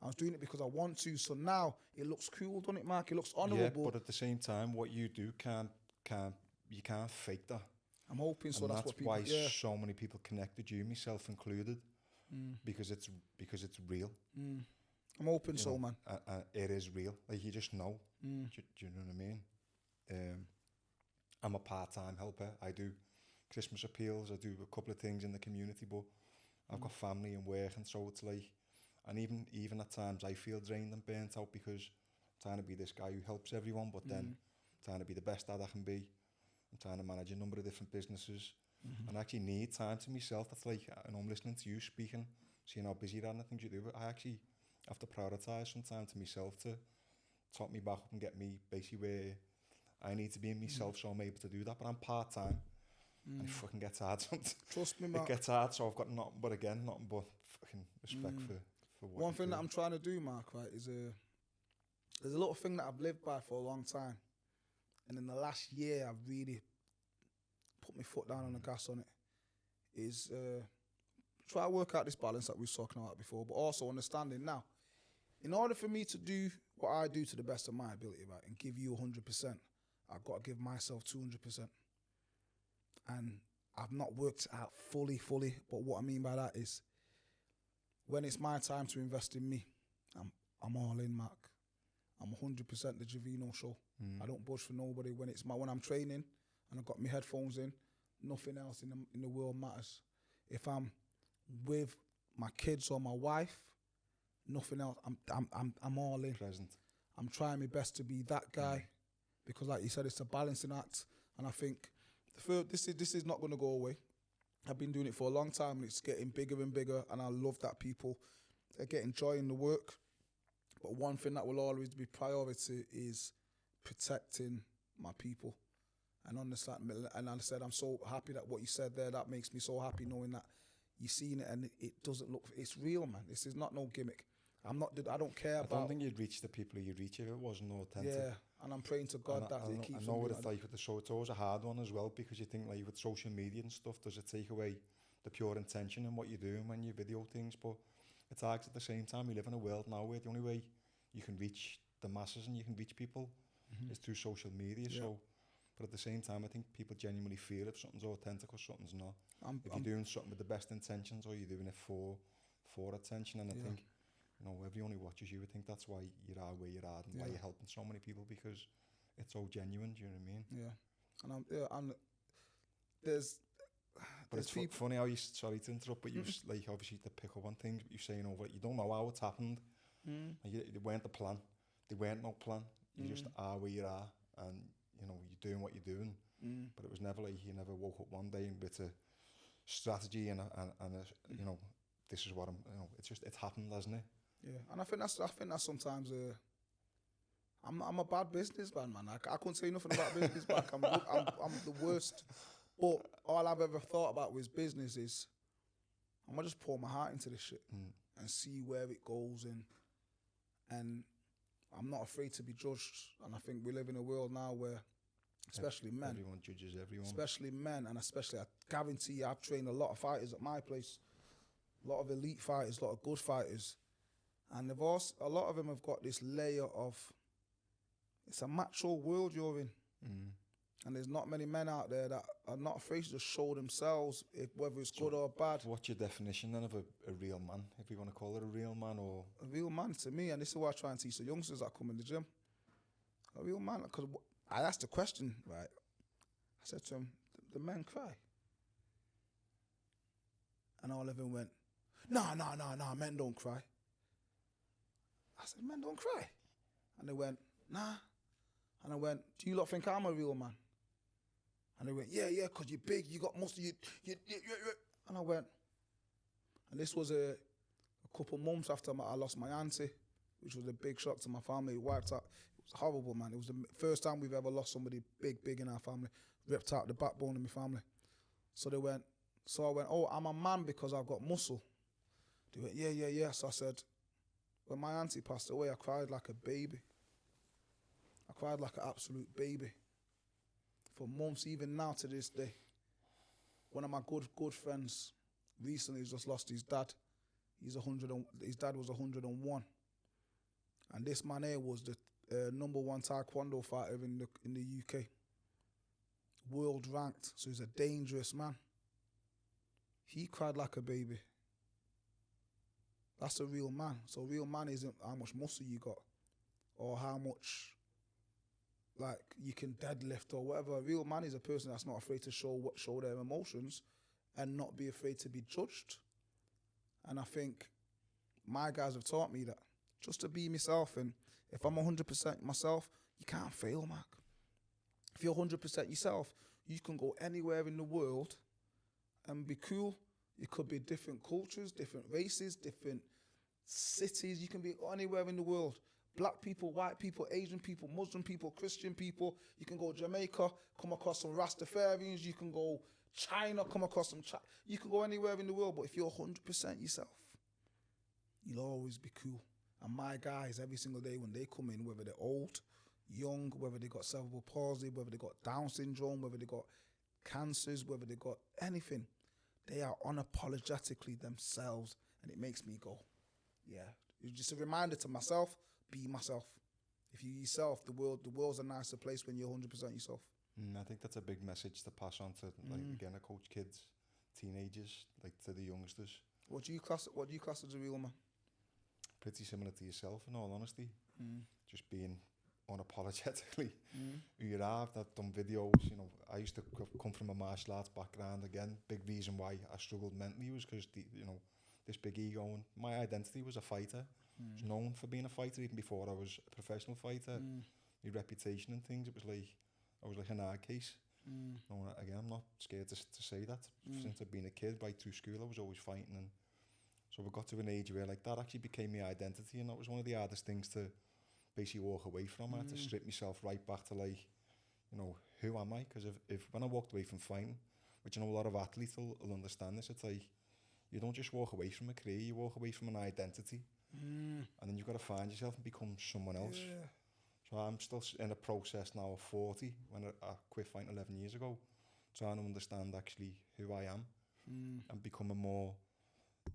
I was doing it because I want to. So now it looks cool, doesn't it, Mark? It looks honourable. Yeah, but at the same time, what you do you can't fake that. I'm hoping so. And that's what people. Why so many people connected, you, myself included, because it's real. I'm hoping so, man. It is real. Like, you just know. Do you know what I mean? I'm a part-time helper. I do Christmas appeals. I do a couple of things in the community, but I've got family and work, and so it's like, and even at times I feel drained and burnt out because I'm trying to be this guy who helps everyone, but then trying to be the best dad I can be. I'm trying to manage a number of different businesses, and I actually need time to myself. That's like, and I'm listening to you speaking, seeing how busy you are and the things you do. I actually have to prioritise some time to myself to top me back up and get me basically where I need to be in myself, so I'm able to do that. But I'm part-time, and it fucking gets hard sometimes. Trust me, Mark. It gets hard, so I've got nothing but fucking respect for what one thing that I'm trying to do, Mark, right, is there's a little thing that I've lived by for a long time, and in the last year I've really put my foot down on the gas on it, is try to work out this balance that we were talking about before, but also understanding now, in order for me to do what I do to the best of my ability, right, and give you 100%, I've got to give myself 200%. And I've not worked out fully, but what I mean by that is, when it's my time to invest in me, I'm all in, Mark. I'm 100% the Javeno show. I don't budge for nobody. When I'm training and I've got my headphones in, nothing else in the world matters. If I'm with my kids or my wife, nothing else. I'm all in. Present. I'm trying my best to be that guy, because, like you said, it's a balancing act, and I think this is not going to go away. I've been doing it for a long time, and it's getting bigger and bigger, and I love that people are getting joy in the work. But one thing that will always be priority is protecting my people. And understand. And I said, I'm so happy that what you said there, that makes me so happy knowing that you've seen it and it doesn't look, it's real, man. This is not no gimmick. I don't care about. I don't think you'd reach the people you'd reach if it wasn't authentic. Yeah, and I'm praying to God that it keeps. I know what it's like with the show. It's always a hard one as well, because you think, like, with social media and stuff, does it take away the pure intention in what you're doing when you video things? But it's hard at the same time. We live in a world now where the only way you can reach the masses and you can reach people is through social media. Yeah. So, but at the same time, I think people genuinely feel if something's authentic or something's not. If you're doing something with the best intentions, or you're doing it for attention, and I think, you know, everyone who watches you would think that's why you're where you're at, and why you're helping so many people, because it's so genuine. Do you know what I mean? Yeah, and there's. But it's funny how you. Sorry to interrupt, but you like, obviously, to pick up on things, but you're saying over it. You don't know how it's happened. They weren't the plan. They weren't no plan. You just are where you are, and you know you're doing what you're doing. But it was never like you never woke up one day with a strategy and you know, this is what I'm. You know, it's happened, hasn't it? Yeah, and I think that's sometimes I'm a bad businessman, man. I couldn't say nothing about business back. I'm the worst But all I've ever thought about with business is, I'm gonna just pour my heart into this shit and see where it goes, and I'm not afraid to be judged. And I think we live in a world now where, especially men, everyone judges everyone. especially men, and especially, I guarantee you, I've trained a lot of fighters at my place, a lot of elite fighters, a lot of good fighters, and they've also, a lot of them have got this layer of, it's a macho world you're in. And there's not many men out there that are not afraid to just show themselves, whether it's good or bad. What's your definition then of a real man, if you want to call it a real man? Or a real man to me, and this is what I try and teach the youngsters that come in the gym, a real man, because I asked the question, right? I said to him, the men cry. And all of them went, no, men don't cry. I said, men don't cry. And they went, nah. And I went, do you lot think I'm a real man? And they went, yeah, because you're big, you got muscle, you. And I went, and this was a couple months after I lost my auntie, which was a big shock to my family. It wiped out, it was horrible, man. It was the first time we've ever lost somebody big in our family, ripped out the backbone of my family. So I went, oh, I'm a man because I've got muscle. They went, yeah. So I said, when my auntie passed away, I cried like a baby. I cried like an absolute baby for months, even now to this day. One of my good friends recently has just lost his dad. His dad was 101. And this man here was the #1 taekwondo fighter in the UK. World ranked, so he's a dangerous man. He cried like a baby. That's a real man. So a real man isn't how much muscle you got or how much like you can deadlift or whatever. A real man is a person that's not afraid to show their emotions and not be afraid to be judged. And I think my guys have taught me that just to be myself, and if I'm 100% myself, you can't fail, Mark. If you're 100% yourself, you can go anywhere in the world and be cool. It could be different cultures, different races, different cities. You can be anywhere in the world. Black people, white people, Asian people, Muslim people, Christian people. You can go Jamaica, come across some Rastafarians. You can go China, come across some you can go anywhere in the world, but if you're 100% yourself, you'll always be cool. And my guys, every single day when they come in, whether they're old, young, whether they got cerebral palsy, whether they got Down syndrome, whether they got cancers, whether they got anything, they are unapologetically themselves, and it makes me go, yeah. It's just a reminder to myself, be myself. If you're yourself, the world's a nicer place when you're 100% yourself. I think that's a big message to pass on to, like, again, I coach kids, teenagers, like to the youngsters. What do you class as a real man? Pretty similar to yourself, in all honesty. Just being unapologetically who you are. I've done videos, you know. I used to come from a martial arts background. Again, big reason why I struggled mentally was because, you know, this big ego, and my identity was a fighter. I was known for being a fighter even before I was a professional fighter. My reputation and things, it was like I was like an hard case. No, again, I'm not scared to say that. Since I've been a kid, right through school, I was always fighting, and so we got to an age where like that actually became my identity, and that was one of the hardest things to basically walk away from. I had to strip myself right back to, like, you know, who am I? Because if when I walked away from fighting, which I know a lot of athletes will understand this, it's like you don't just walk away from a career, you walk away from an identity, and then you've got to find yourself and become someone else. So I'm still in a process now of 40, when I quit fighting 11 years ago, trying to understand actually who I am and becoming more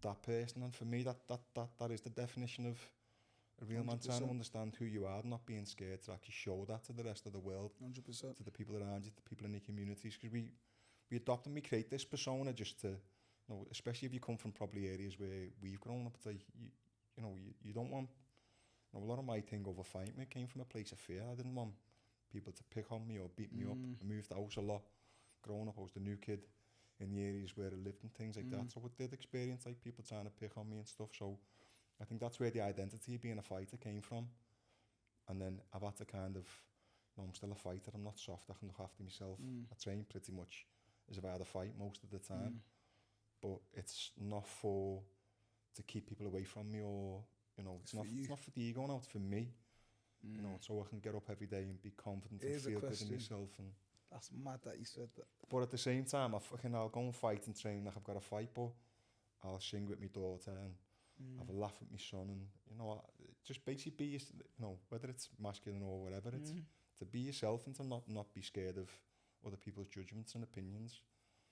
that person. And for me, that is the definition of a real 100%. Man, trying to understand who you are, not being scared to actually show that to the rest of the world, 100%. to the people around you, to the people in your communities, because we adopt and we create this persona just to, you know, especially if you come from probably areas where we've grown up, it's like, you don't want, you know, a lot of my thing over fighting me came from a place of fear. I didn't want people to pick on me or beat me up. I moved house a lot. Growing up, I was the new kid in the areas where I lived and things like that. So I did experience like people trying to pick on me and stuff. So I think that's where the identity of being a fighter came from. And then I've had to kind of, you know, I'm still a fighter. I'm not soft. I can look after myself. I train pretty much as if I had a fight most of the time. But it's not to keep people away from me, or, you know, it's not for the ego, no, it's for me. You know, so I can get up every day and be confident and feel good in myself. And That's mad that you said that. But at the same time, I'll go and fight and train like I've got a fight, but I'll sing with my daughter and have a laugh with my son, and just basically be, whether it's masculine or whatever, it's to be yourself and to not be scared of other people's judgments and opinions.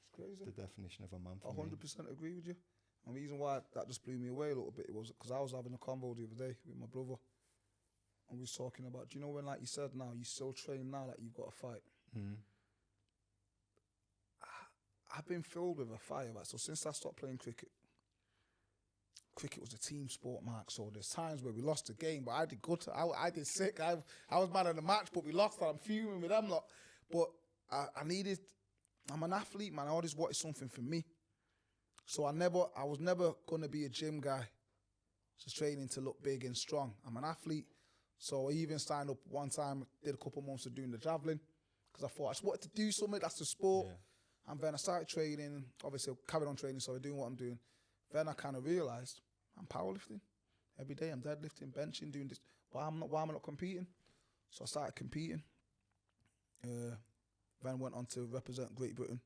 It's crazy. The definition of a man for I 100% agree with you. And the reason why that just blew me away a little bit was because I was having a convo the other day with my brother, and we was talking about, do you know when, like you said, now you still train now, like you've got to fight. I've been filled with a fire, right? So since I stopped playing cricket was a team sport, Mark. So there's times where we lost the game, but I did good. I did sick. I was man of the match, but we lost. And I'm fuming with them lot. But I'm an athlete, man. I always wanted something for me. So I was never going to be a gym guy, just training to look big and strong. I'm an athlete. So I even signed up one time, did a couple months of doing the javelin, because I thought I just wanted to do something. That's the sport. Yeah. And then I started training, obviously I carried on training, so I'm doing what I'm doing. Then I kind of realised I'm powerlifting. Every day I'm deadlifting, benching, doing this. Why am I not competing? So I started competing. Then went on to represent Great Britain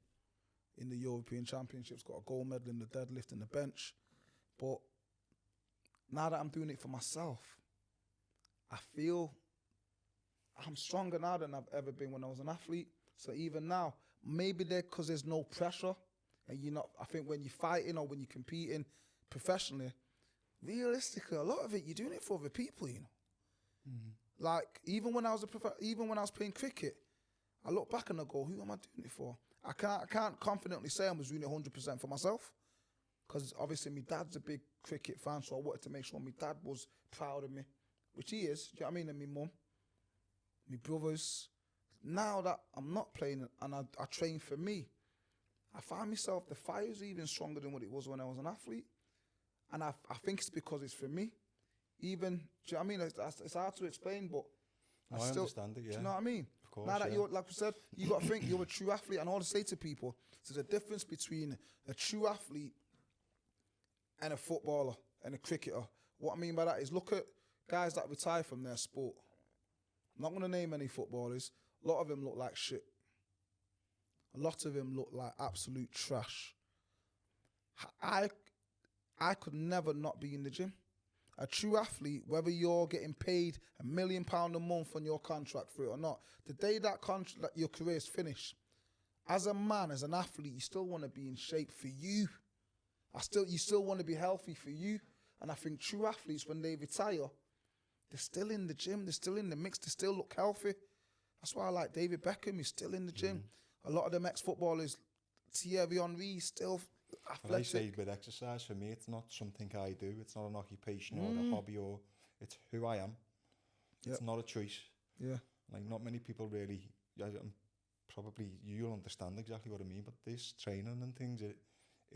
in the European Championships, got a gold medal in the deadlift and the bench. But now that I'm doing it for myself, I feel I'm stronger now than I've ever been when I was an athlete. So even now, maybe because there's no pressure, and I think when you're fighting or when you're competing professionally, realistically, a lot of it, you're doing it for other people, Like, even when I was playing cricket, I look back and I go, who am I doing it for? I can't confidently say I was doing it 100% for myself, because obviously my dad's a big cricket fan, so I wanted to make sure my dad was proud of me, which he is, do you know what I mean? And my mum, my brothers. Now that I'm not playing and I train for me, I find myself, the fire's even stronger than what it was when I was an athlete. And I think it's because it's for me. Even, do you know what I mean? It's hard to explain, but I still understand it, yeah. Do you know what I mean? Of course, now that you're, like I said, you got to think you're a true athlete. And all I say to people, there's a difference between a true athlete and a footballer and a cricketer. What I mean by that is, look at guys that retire from their sport. I'm not going to name any footballers. A lot of them look like shit. A lot of them look like absolute trash. I could never not be in the gym. A true athlete, whether you're getting paid £1 million a month on your contract for it or not, the day that your career is finished, as a man, as an athlete, you still want to be in shape for you. You still want to be healthy for you. And I think true athletes, when they retire, they're still in the gym, they're still in the mix, they still look healthy. That's why I like David Beckham, he's still in the gym. A lot of them ex-footballers, Thierry Henry, still athletic. When I say with exercise, for me, it's not something I do. It's not an occupation or a hobby, or it's who I am. It's not a choice. Yeah. Like, not many people really, probably you'll understand exactly what I mean, but this training and things, it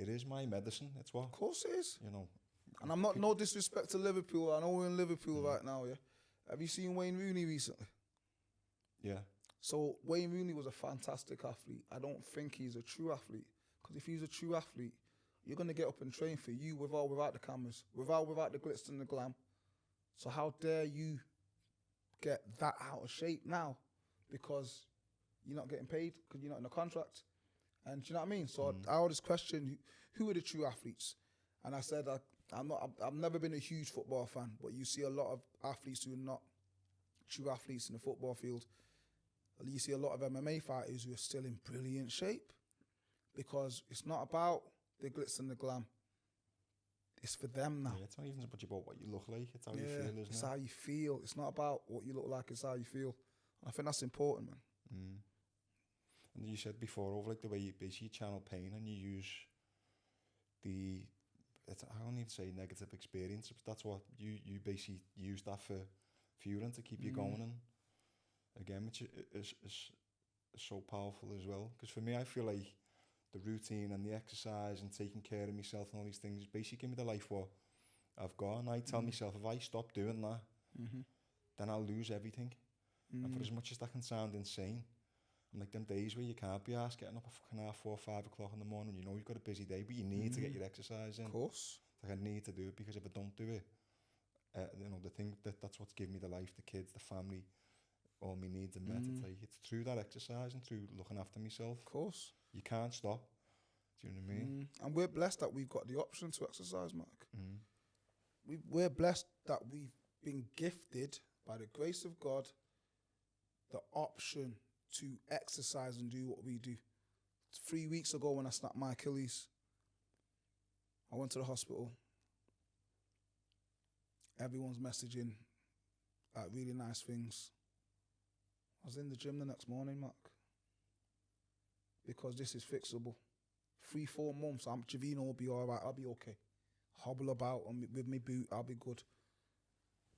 is my medicine. It's what? Of course it is. And I'm not, no disrespect to Liverpool. I know we're in Liverpool right now, yeah. Have you seen Wayne Rooney recently? Yeah. So Wayne Rooney was a fantastic athlete. I don't think he's a true athlete, because if he's a true athlete, you're going to get up and train for you without the cameras, without the glitz and the glam. So how dare you get that out of shape now because you're not getting paid, because you're not in a contract? And do you know what I mean? So I always question, who are the true athletes? And I said, I've never been a huge football fan, but you see a lot of athletes who are not true athletes in the football field. You see a lot of MMA fighters who are still in brilliant shape, because it's not about the glitz and the glam. It's for them now. Yeah, it's not even so much about what you look like, it's how you feel, isn't it? It's how you feel. It's not about what you look like, it's how you feel. And I think that's important, man. And you said before, over like the way you basically channel pain and you use I don't even say negative experience, but that's what you basically use that for fueling to keep you going. And again, which is so powerful as well. Because for me, I feel like the routine and the exercise and taking care of myself and all these things basically give me the life what I've got. And I tell myself, if I stop doing that, then I'll lose everything. And for as much as that can sound insane, I'm like, them days where you can't be asked getting up at fucking 4 or 5 o'clock in the morning, you know you've got a busy day, but you need to get your exercise in. Of course. Like, I need to do it, because if I don't do it, the thing that's what's given me the life, the kids, the family, all my needs are met. It's through that exercise and through looking after myself. Of course. You can't stop. Do you know what I mean? And we're blessed that we've got the option to exercise, Mark. We're blessed that we've been gifted by the grace of God the option to exercise and do what we do. 3 weeks ago when I snapped my Achilles, I went to the hospital. Everyone's messaging really nice things. I was in the gym the next morning, Mark, because this is fixable. 3-4 months, Javeno will be all right. I'll be okay. Hobble about with my boot, I'll be good.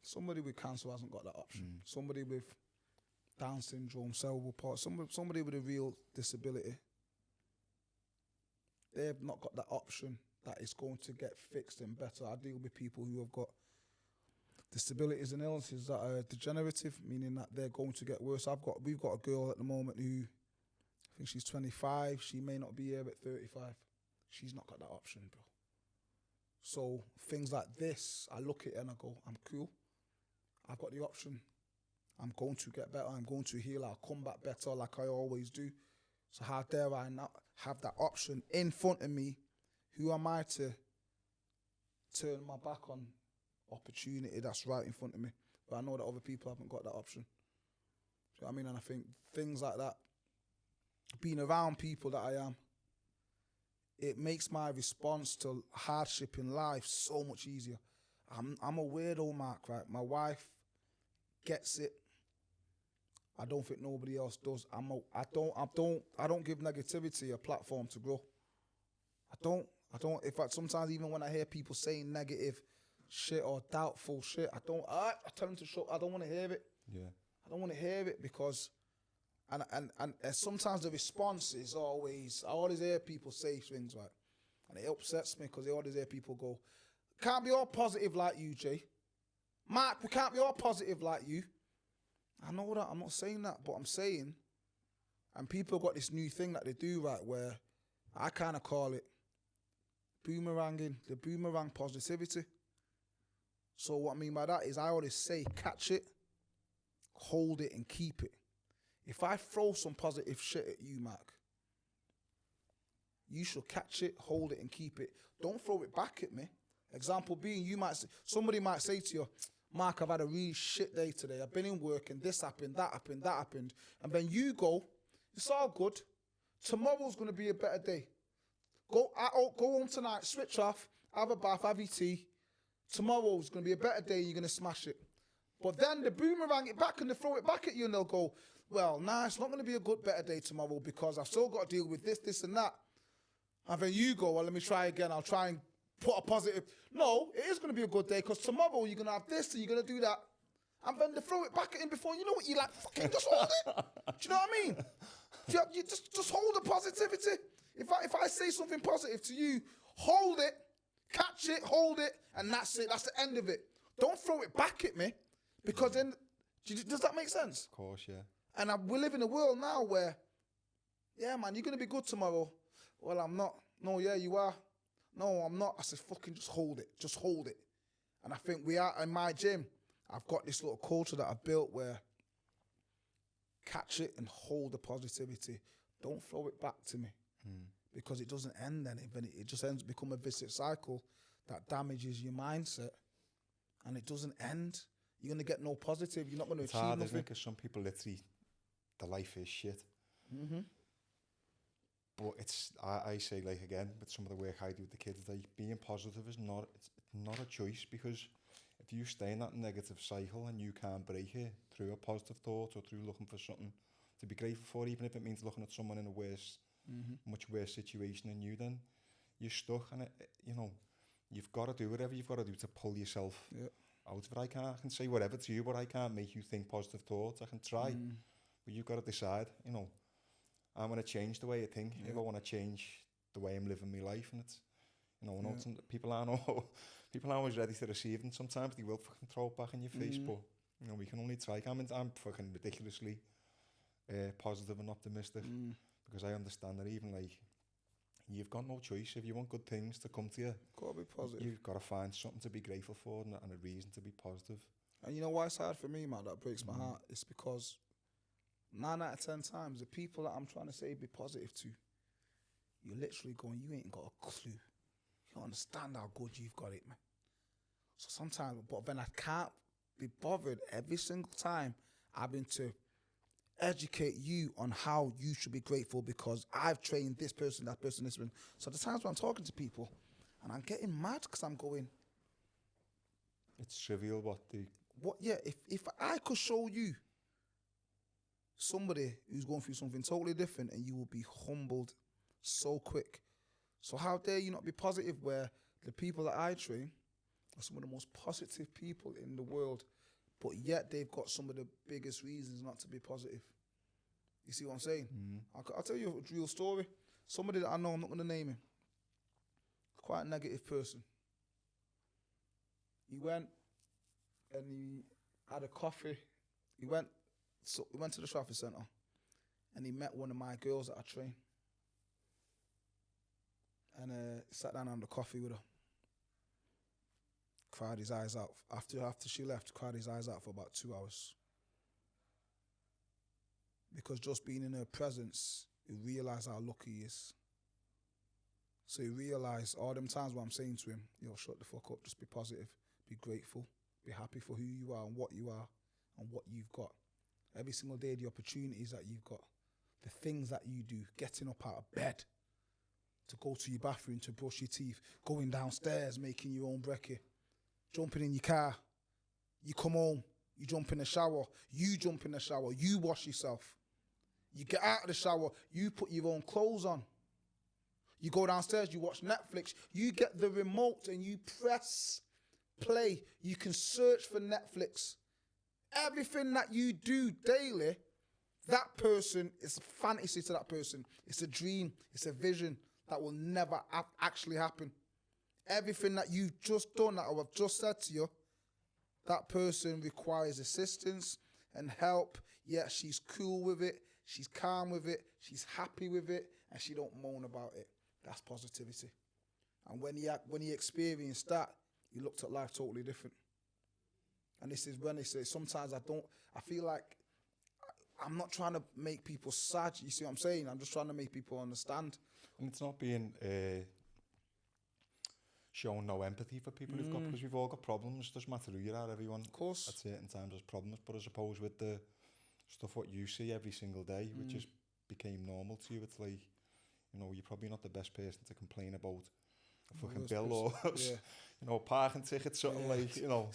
Somebody with cancer hasn't got that option. Somebody with Down syndrome, cerebral palsy, somebody with a real disability, they've not got that option that is going to get fixed and better. I deal with people who have got disabilities and illnesses that are degenerative, meaning that they're going to get worse. We've got a girl at the moment who, I think she's 25, she may not be here at 35. She's not got that option, bro. So things like this, I look at it and I go, I'm cool. I've got the option. I'm going to get better. I'm going to heal. I'll come back better like I always do. So how dare I not have that option in front of me? Who am I to turn my back on opportunity that's right in front of me? But I know that other people haven't got that option. Do you know what I mean? And I think things like that, being around people that I am, it makes my response to hardship in life so much easier. I'm a weirdo, Mark, right? My wife gets it. I don't think nobody else does. I don't give negativity a platform to grow. I don't. In fact, sometimes even when I hear people saying negative shit or doubtful shit, I tell them to shut. I don't want to hear it. Yeah. I don't want to hear it because, and sometimes the response is always, I always hear people say things right, and it upsets me because I always hear people go, "Can't be all positive like you, Jay. Mark, we can't be all positive like you." I know that, I'm not saying that, but I'm saying, and people got this new thing that they do, right, where I kind of call it boomeranging, the boomerang positivity. So what I mean by that is I always say, catch it, hold it, and keep it. If I throw some positive shit at you, Mark, you should catch it, hold it, and keep it. Don't throw it back at me. Example being, somebody might say to you, "Mark, I've had a really shit day today. I've been in work and this happened, that happened, that happened." And then you go, "It's all good. Tomorrow's going to be a better day. Go home tonight, switch off, have a bath, have your tea. Tomorrow's going to be a better day. You're going to smash it." But then they boomerang it back and they throw it back at you and they'll go, "Well, nah, it's not going to be a good, better day tomorrow because I've still got to deal with this, this and that." And then you go, "Well, let me try again. I'll try and put a positive." No, it is going to be a good day because tomorrow you're going to have this and you're going to do that. And then they throw it back at him before you know it. You're like, fucking just hold it. Do you know what I mean? You just hold the positivity. If I say something positive to you, hold it, catch it, hold it, and that's it. That's the end of it. Don't throw it back at me because then, does that make sense? Of course, yeah. And we live in a world now where, yeah, man, you're going to be good tomorrow. Well, I'm not. No, yeah, you are. No, I'm not. I said, fucking just hold it. Just hold it. And I think we are, in my gym, I've got this little culture that I've built where catch it and hold the positivity. Don't throw it back to me. Because it doesn't end then. It just ends become a vicious cycle that damages your mindset. And it doesn't end. You're going to get no positive. You're not going to achieve hard, nothing. isn't it? Because some people literally, their life is shit. Mm-hmm. But I say, like, again, with some of the work I do with the kids, like, being positive is not a choice, because if you stay in that negative cycle and you can't break it through a positive thought or through looking for something to be grateful for, even if it means looking at someone in a worse, much worse situation than you, then you're stuck. And you've got to do whatever you've got to do to pull yourself out of it. I can say whatever to you, but I can't make you think positive thoughts. I can try, but you've got to decide. I'm going to change the way I think. If I want to change the way I'm living my life, and it's, people aren't always ready to receive, and sometimes they will fucking throw it back in your face. But we can only try. I'm fucking ridiculously positive and optimistic, because I understand that even, like, you've got no choice. If you want good things to come to you, Got to be positive. You've got to find something to be grateful for and a reason to be positive. And you know why it's hard for me, man? That breaks my heart. It's because 9 out of 10 times, the people that I'm trying to say be positive to, you're literally going, you ain't got a clue. You don't understand how good you've got it, man. So sometimes, but then I can't be bothered every single time having to educate you on how you should be grateful because I've trained this person, that person, this one. So the times when I'm talking to people and I'm getting mad because I'm going, it's trivial if I could show you somebody who's going through something totally different and you will be humbled so quick. So how dare you not be positive where the people that I train are some of the most positive people in the world, but yet they've got some of the biggest reasons not to be positive. You see what I'm saying? I'll tell you a real story. Somebody that I know, I'm not going to name him, quite a negative person. He went and he had a coffee. He went to the traffic centre and he met one of my girls that I train. And sat down on the coffee with her. Cried his eyes out. After she left, cried his eyes out for about 2 hours. Because just being in her presence, he realised how lucky he is. So he realised all them times where I'm saying to him, yo, shut the fuck up, just be positive, be grateful, be happy for who you are and what you've got. Every single day, the opportunities that you've got, the things that you do, getting up out of bed, to go to your bathroom, to brush your teeth, going downstairs, making your own brekkie, jumping in your car, you come home, you jump in the shower, you wash yourself. You get out of the shower, you put your own clothes on. You go downstairs, you watch Netflix, you get the remote and you press play. You can search for Netflix. Everything that you do daily, that person, is a fantasy to that person. It's a dream, it's a vision that will never actually happen. Everything that you've just done, that I've just said to you, that person requires assistance and help. Yeah, she's cool with it, she's calm with it, she's happy with it, and she don't moan about it. That's positivity. And when he experienced that, he looked at life totally different. And this is when they say, sometimes I feel like I'm not trying to make people sad, you see what I'm saying? I'm just trying to make people understand. And it's not being showing no empathy for people who've got, because we've all got problems. Doesn't matter who you are, everyone Of course. at certain times has problems. But I suppose with the stuff what you see every single day, which just became normal to you, it's like, you know, you're probably not the best person to complain about a fucking bill or you know, parking ticket, something like, you know,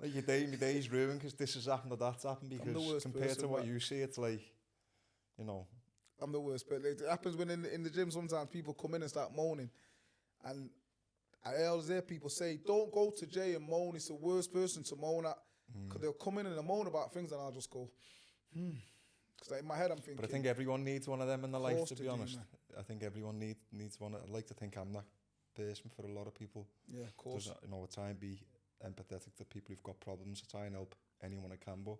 like my day's ruined because this has happened or that's happened, because compared to what you see, it's like, you know, I'm the worst, but it happens when in the gym sometimes people come in and start moaning, and I always hear people say, don't go to Jay and moan, it's the worst person to moan at, because they'll come in and they'll moan about things and I'll just go, because in my head I'm thinking. But I think everyone needs one of them in their life, to be honest. I think everyone needs one. I'd like to think I'm that person for a lot of people. Yeah, of course. You know, I try and be empathetic to people who've got problems. I try and help anyone I can, but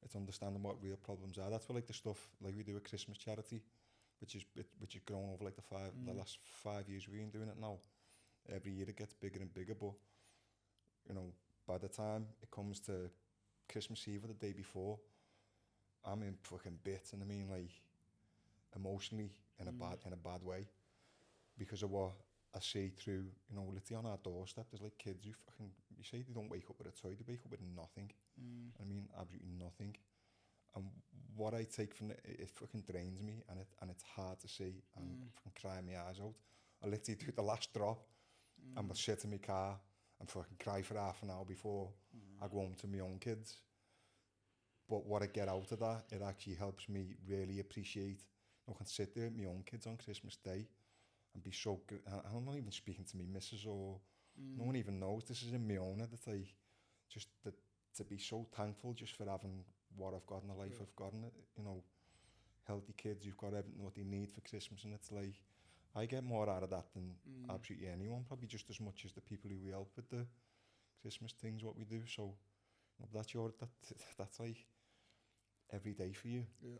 it's understanding what real problems are. That's what, like, the stuff like we do a Christmas charity, which is grown over like the last 5 years we've been doing it now. Every year it gets bigger and bigger, but you know, by the time it comes to Christmas Eve or the day before, I'm in fucking bits, and I mean, like, emotionally in a bad way, because of what I see through, you know, literally on our doorstep. There's like kids who fucking, you say they don't wake up with a toy, they wake up with nothing. I mean, absolutely nothing. And what I take from it fucking drains me, and it's hard to see, and fucking crying my eyes out. I literally do the last drop, and I'll sit in my car and fucking cry for half an hour before I go home to my own kids. But what I get out of that, it actually helps me really appreciate. I can sit there with my own kids on Christmas Day and be so good. I'm not even speaking to me missus, or no one even knows. This is in my own head. It's like, just to be so thankful just for having what I've got in the life I've got in it. You know, healthy kids who've got everything what they need for Christmas, and it's like, I get more out of that than absolutely anyone, probably just as much as the people who we help with the Christmas things, what we do. So, you know, that's like every day for you. Yeah.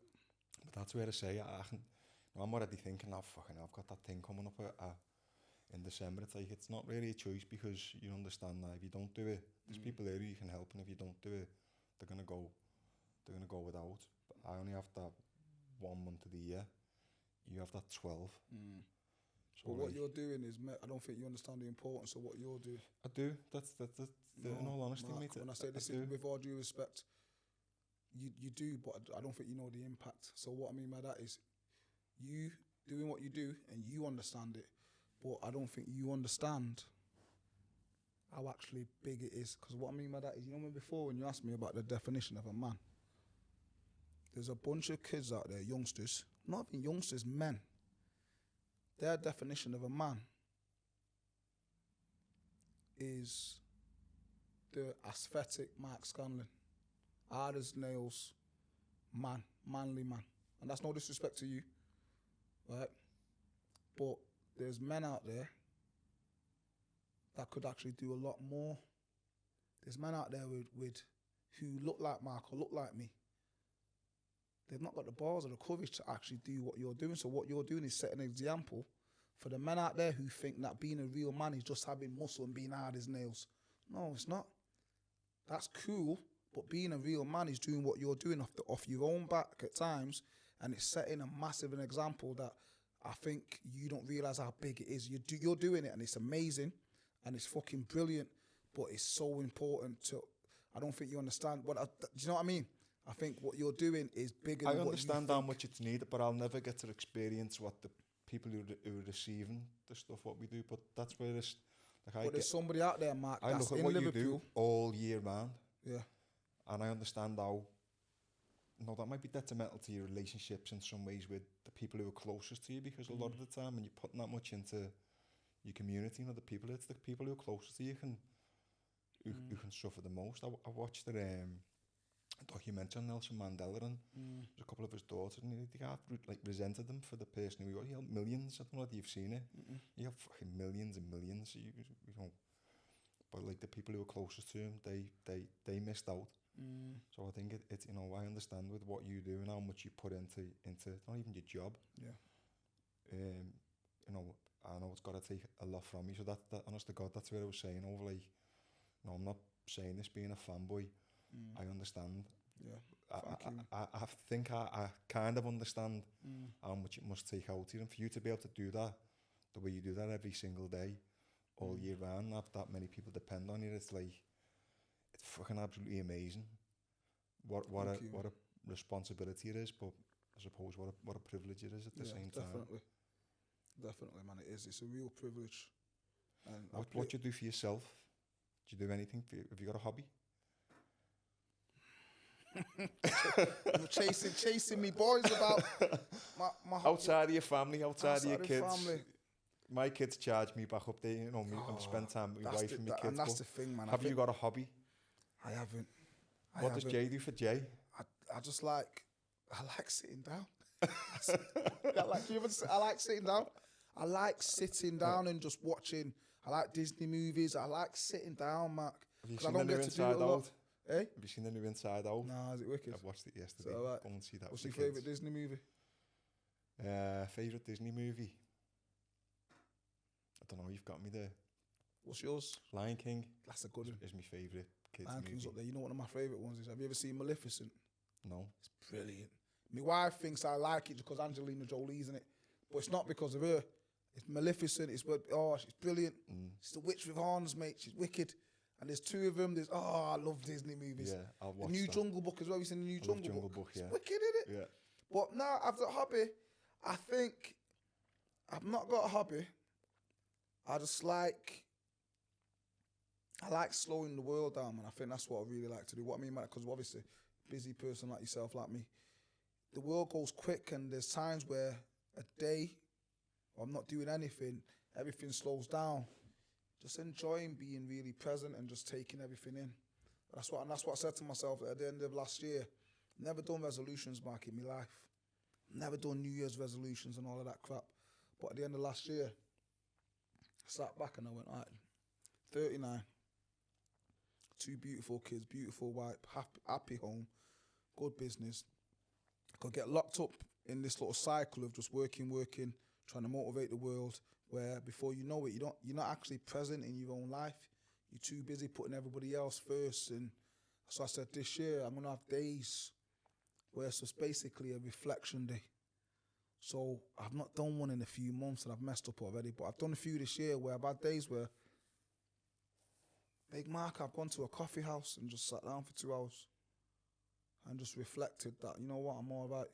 But that's where I say, I'm already thinking, I've got that thing coming up in December. It's like, it's not really a choice, because you understand that if you don't do it, there's people there who you can help, and if you don't do it, they're they're going to go without. But I only have that 1 month of the year. You have that 12. So But what you're doing is, I don't think you understand the importance of what you're doing. I do. That's No, in all honesty, Mark, mate. when I say this, with all due respect, you do, but I don't think you know the impact. So what I mean by that is, you doing what you do and you understand it, but I don't think you understand how actually big it is. Because what I mean by that is, you know, before when you asked me about the definition of a man, there's a bunch of kids out there, youngsters, not even youngsters, men. Their definition of a man is the aesthetic Mark Scanlon. Hard as nails, man, manly man. And that's no disrespect to you, right? But there's men out there that could actually do a lot more. There's men out there with who look like Mark or look like me. They've not got the balls or the courage to actually do what you're doing. So what you're doing is setting an example for the men out there who think that being a real man is just having muscle and being hard as nails. No, it's not. That's cool, but being a real man is doing what you're doing off your own back at times, and it's setting a massive an example that I think you don't realise how big it is. You're doing it, and it's amazing, and it's fucking brilliant, but it's so important to... I don't think you understand. Do you know what I mean? I think what you're doing is bigger than what you think. I understand how much it's needed, but I'll never get to experience what the people who are receiving the stuff what we do. But that's where it's like. But there's somebody out there, Mark, I that's look at in what Liverpool. you do all year round. Yeah. And I understand how. No, that might be detrimental to your relationships in some ways with the people who are closest to you, because a lot of the time when you're putting that much into your community and other people, it's the people who are closest to you who can suffer the most. I watched a documentary on Nelson Mandela, and there's a couple of his daughters, and they got like resented them for the person who he was. He had millions. I don't know if you've seen it. He had fucking millions and millions. You know, but like the people who were closest to him, they missed out. So I think it's you know, I understand with what you do and how much you put into not even your job. Yeah. You know, I know it's got to take a lot from you. So that honest to God, that's what I was saying over, like, no, I'm not saying this being a fanboy. I understand. Yeah. I think I kind of understand how much it must take out of you, and for you to be able to do that the way you do that every single day, all year round, have that many people depend on you. It's like, it's fucking absolutely amazing. What a responsibility it is, but I suppose what a privilege it is at the same time. Definitely, man, it is. It's a real privilege. And what do you do for yourself? Do you do anything? Have you got a hobby? chasing me boys about my outside of your family, outside of your kids. Family. My kids charge me back up there, you know, and spend time with my wife and my kids. And that's the thing, man. Have you got a hobby? I haven't. What does Jay do for Jay? I like sitting down. I like sitting down. I like sitting down and just watching. I like Disney movies. I like sitting down, Mark. Have you seen the new Inside Out? Eh? Have you seen the new Inside Out? No, is it wicked? I watched it yesterday. So, go and see that. What's your favourite Disney movie? Favourite Disney movie? I don't know, you've got me there. What's yours? Lion King. That's a good one. Is my favourite kids Lion movie. King's up there. You know what one of my favourite ones is? Have you ever seen Maleficent? No. It's brilliant. My wife thinks I like it because Angelina Jolie's in it, but it's not because of her. It's Maleficent. She's brilliant. She's the witch with horns, mate. She's wicked. And there's two of them. I love Disney movies. Yeah, I'll watch the new that. Jungle Book as well. You seen the new Jungle Book? Yeah. It's wicked, isn't it? Yeah. But now, after a hobby, I think I've not got a hobby. I like slowing the world down, man. I think that's what I really like to do. What I mean by that, because obviously, busy person like yourself, like me, the world goes quick, and there's times where a day, I'm not doing anything, everything slows down. Just enjoying being really present and just taking everything in. That's what I said to myself at the end of last year. Never done resolutions, Mark, in my life. Never done New Year's resolutions and all of that crap. But at the end of last year, I sat back and I went, all right, 39, 2 beautiful kids, beautiful wife, happy home, good business. I could get locked up in this little cycle of just working, trying to motivate the world, where before you know it, you're not actually present in your own life. You're too busy putting everybody else first. And so I said, this year I'm gonna have days where it's just basically a reflection day. So I've not done one in a few months and I've messed up already, but I've done a few this year where I've had days where, Big Mark, I've gone to a coffee house and just sat down for 2 hours and just reflected that, you know what, I'm all right.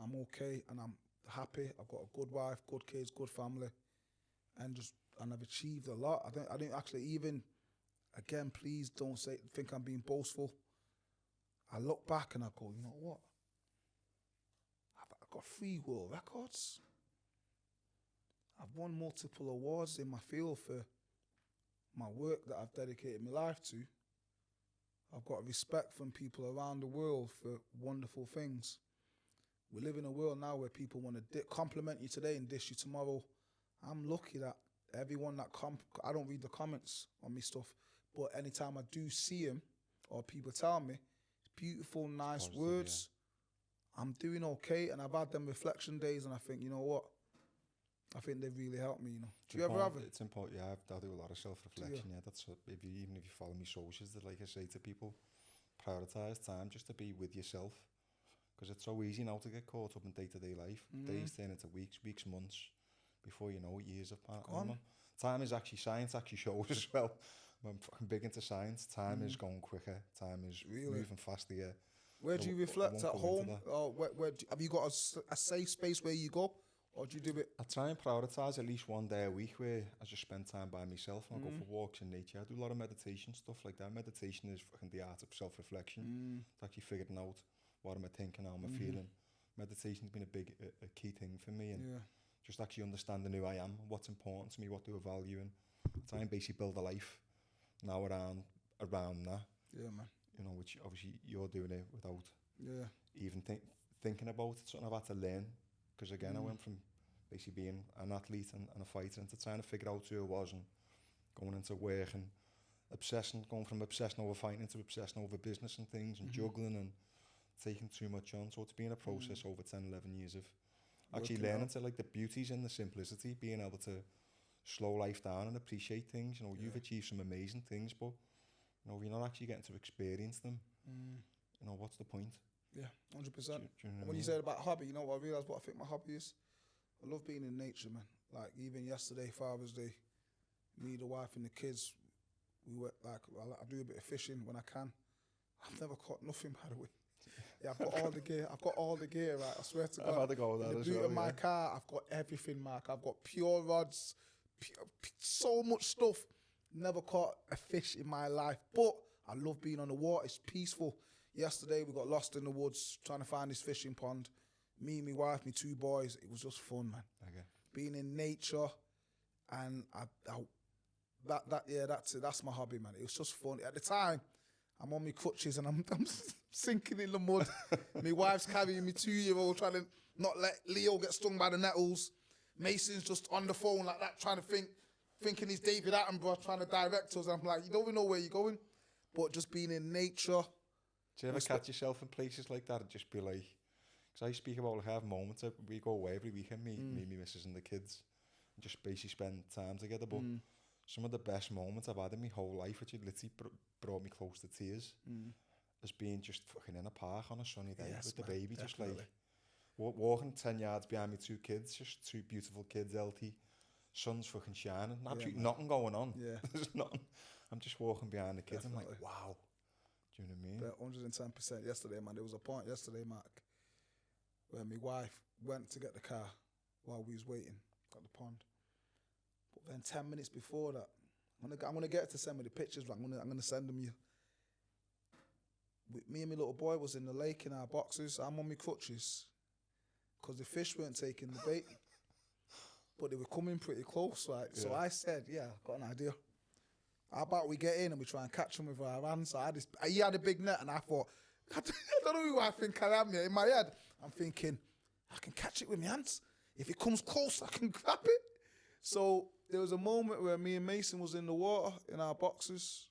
I'm okay and I'm happy. I've got a good wife, good kids, good family, and I've achieved a lot. I don't actually even, again, please don't think I'm being boastful. I look back and I go, you know what? I've got 3 world records. I've won multiple awards in my field for my work that I've dedicated my life to. I've got respect from people around the world for wonderful things. We live in a world now where people want to compliment you today and dish you tomorrow. I'm lucky that everyone that I don't read the comments on me stuff, but anytime I do see them or people tell me beautiful, nice positive, words, I'm doing okay. And I've had them reflection days and I think, you know what? I think they've really helped me, you know. Do you ever have it? It's important, yeah. I do a lot of self-reflection, yeah. That's what, even if you follow me socials, that, like I say to people, prioritise time just to be with yourself. Because it's so easy now to get caught up in day-to-day life. Days turn into weeks, months. Before you know it, years have passed. Time is actually, science actually shows as well. I'm fucking big into science. Time is going quicker. Time is moving faster, yeah. Where do you reflect at home? Or have you got a safe space where you go? Or do you do it? I try and prioritise at least one day a week where I just spend time by myself and I go for walks in nature. I do a lot of meditation, stuff like that. Meditation is fucking the art of self-reflection. It's actually figuring out what am I thinking, how am I feeling. Meditation's been a key thing for me, and just actually understanding who I am, what's important to me, what do I value, and try and basically build a life now around that. Yeah, man. You know, which obviously you're doing it without even thinking about it. Something I've had to learn, because again, I went from basically being an athlete and a fighter into trying to figure out who I was and going into work and going from obsessing over fighting into obsessing over business and things and juggling and taking too much on. So it's been a process over 10, 11 years of actually learning to like the beauties in the simplicity, being able to slow life down and appreciate things. You know, you've achieved some amazing things, but you know, if you're not actually getting to experience them, you know, what's the point? Yeah, 100%. Do you know when you said about hobby, you know what I realised what I think my hobby is? I love being in nature, man. Like even yesterday, Father's Day, me, the wife and the kids, we were like, I do a bit of fishing when I can. I've never caught nothing, by the way. Yeah, I've got all the gear, right? I swear to God. I've had to go with that as well. In the boot of my car, I've got everything, Mark. I've got pure rods, so much stuff. Never caught a fish in my life, but I love being on the water. It's peaceful. Yesterday, we got lost in the woods trying to find this fishing pond. Me, my wife, my 2 boys. It was just fun, man. Okay. Being in nature, and that's my hobby, man. It was just fun. At the time, I'm on my crutches and I'm sinking in the mud. My wife's carrying me 2-year-old, trying to not let Leo get stung by the nettles. Mason's just on the phone like that, trying to thinking he's David Attenborough, trying to direct us. I'm like, you don't even know where you're going. But just being in nature. Do you ever catch yourself in places like that and just be like, because I speak about like I have moments, we go away every weekend, me, my missus and the kids, and just basically spend time together, but some of the best moments I've had in my whole life, which literally brought me close to tears, has been just fucking in a park on a sunny day with the baby, definitely. Just like walking 10 yards behind me 2 kids, just 2 beautiful kids, healthy, sun's fucking shining, absolutely nothing going on. There's nothing. I'm just walking behind the kids. Definitely. I'm like, wow. Do you know what I mean? 110% yesterday, man. There was a point yesterday, Mark, where my wife went to get the car while we was waiting at the pond. But then 10 minutes before that, I'm gonna get her to send me the pictures. But I'm gonna send them you. Me and my little boy was in the lake in our boxes. I'm on my crutches because the fish weren't taking the bait, but they were coming pretty close, right? Yeah. So I said, "Yeah, I've got an idea. How about we get in and we try and catch them with our hands?" So he had a big net, and I thought, I don't know who I think I am. In my head, I'm thinking, I can catch it with my hands. If it comes close, I can grab it. So there was a moment where me and Mason was in the water in our boxes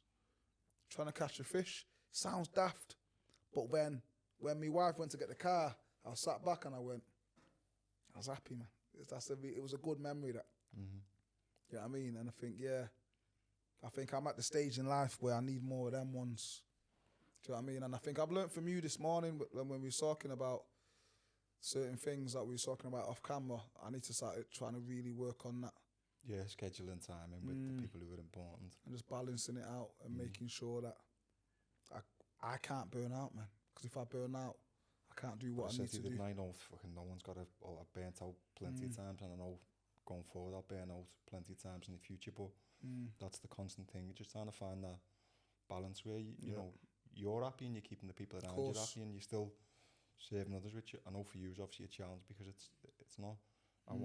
trying to catch a fish. Sounds daft. But when my wife went to get the car, I sat back and I was happy, man. It was a good memory, that. You know what I mean? And I think I'm at the stage in life where I need more of them ones. Do you know what I mean? And I think I've learnt from you this morning when we were talking about certain things that we were talking about off camera. I need to start trying to really work on that. Yeah, scheduling time in with the people who are important. And just balancing it out and making sure that I can't burn out, man. Because if I burn out, I can't do what I need to do. I know fucking no one's got I've burnt out plenty of times, and I know going forward I'll burn out plenty of times in the future, but that's the constant thing. You're just trying to find that balance where you know you're happy and you're keeping the people around you happy, and you're still serving others, which I know for you is obviously a challenge because it's not. I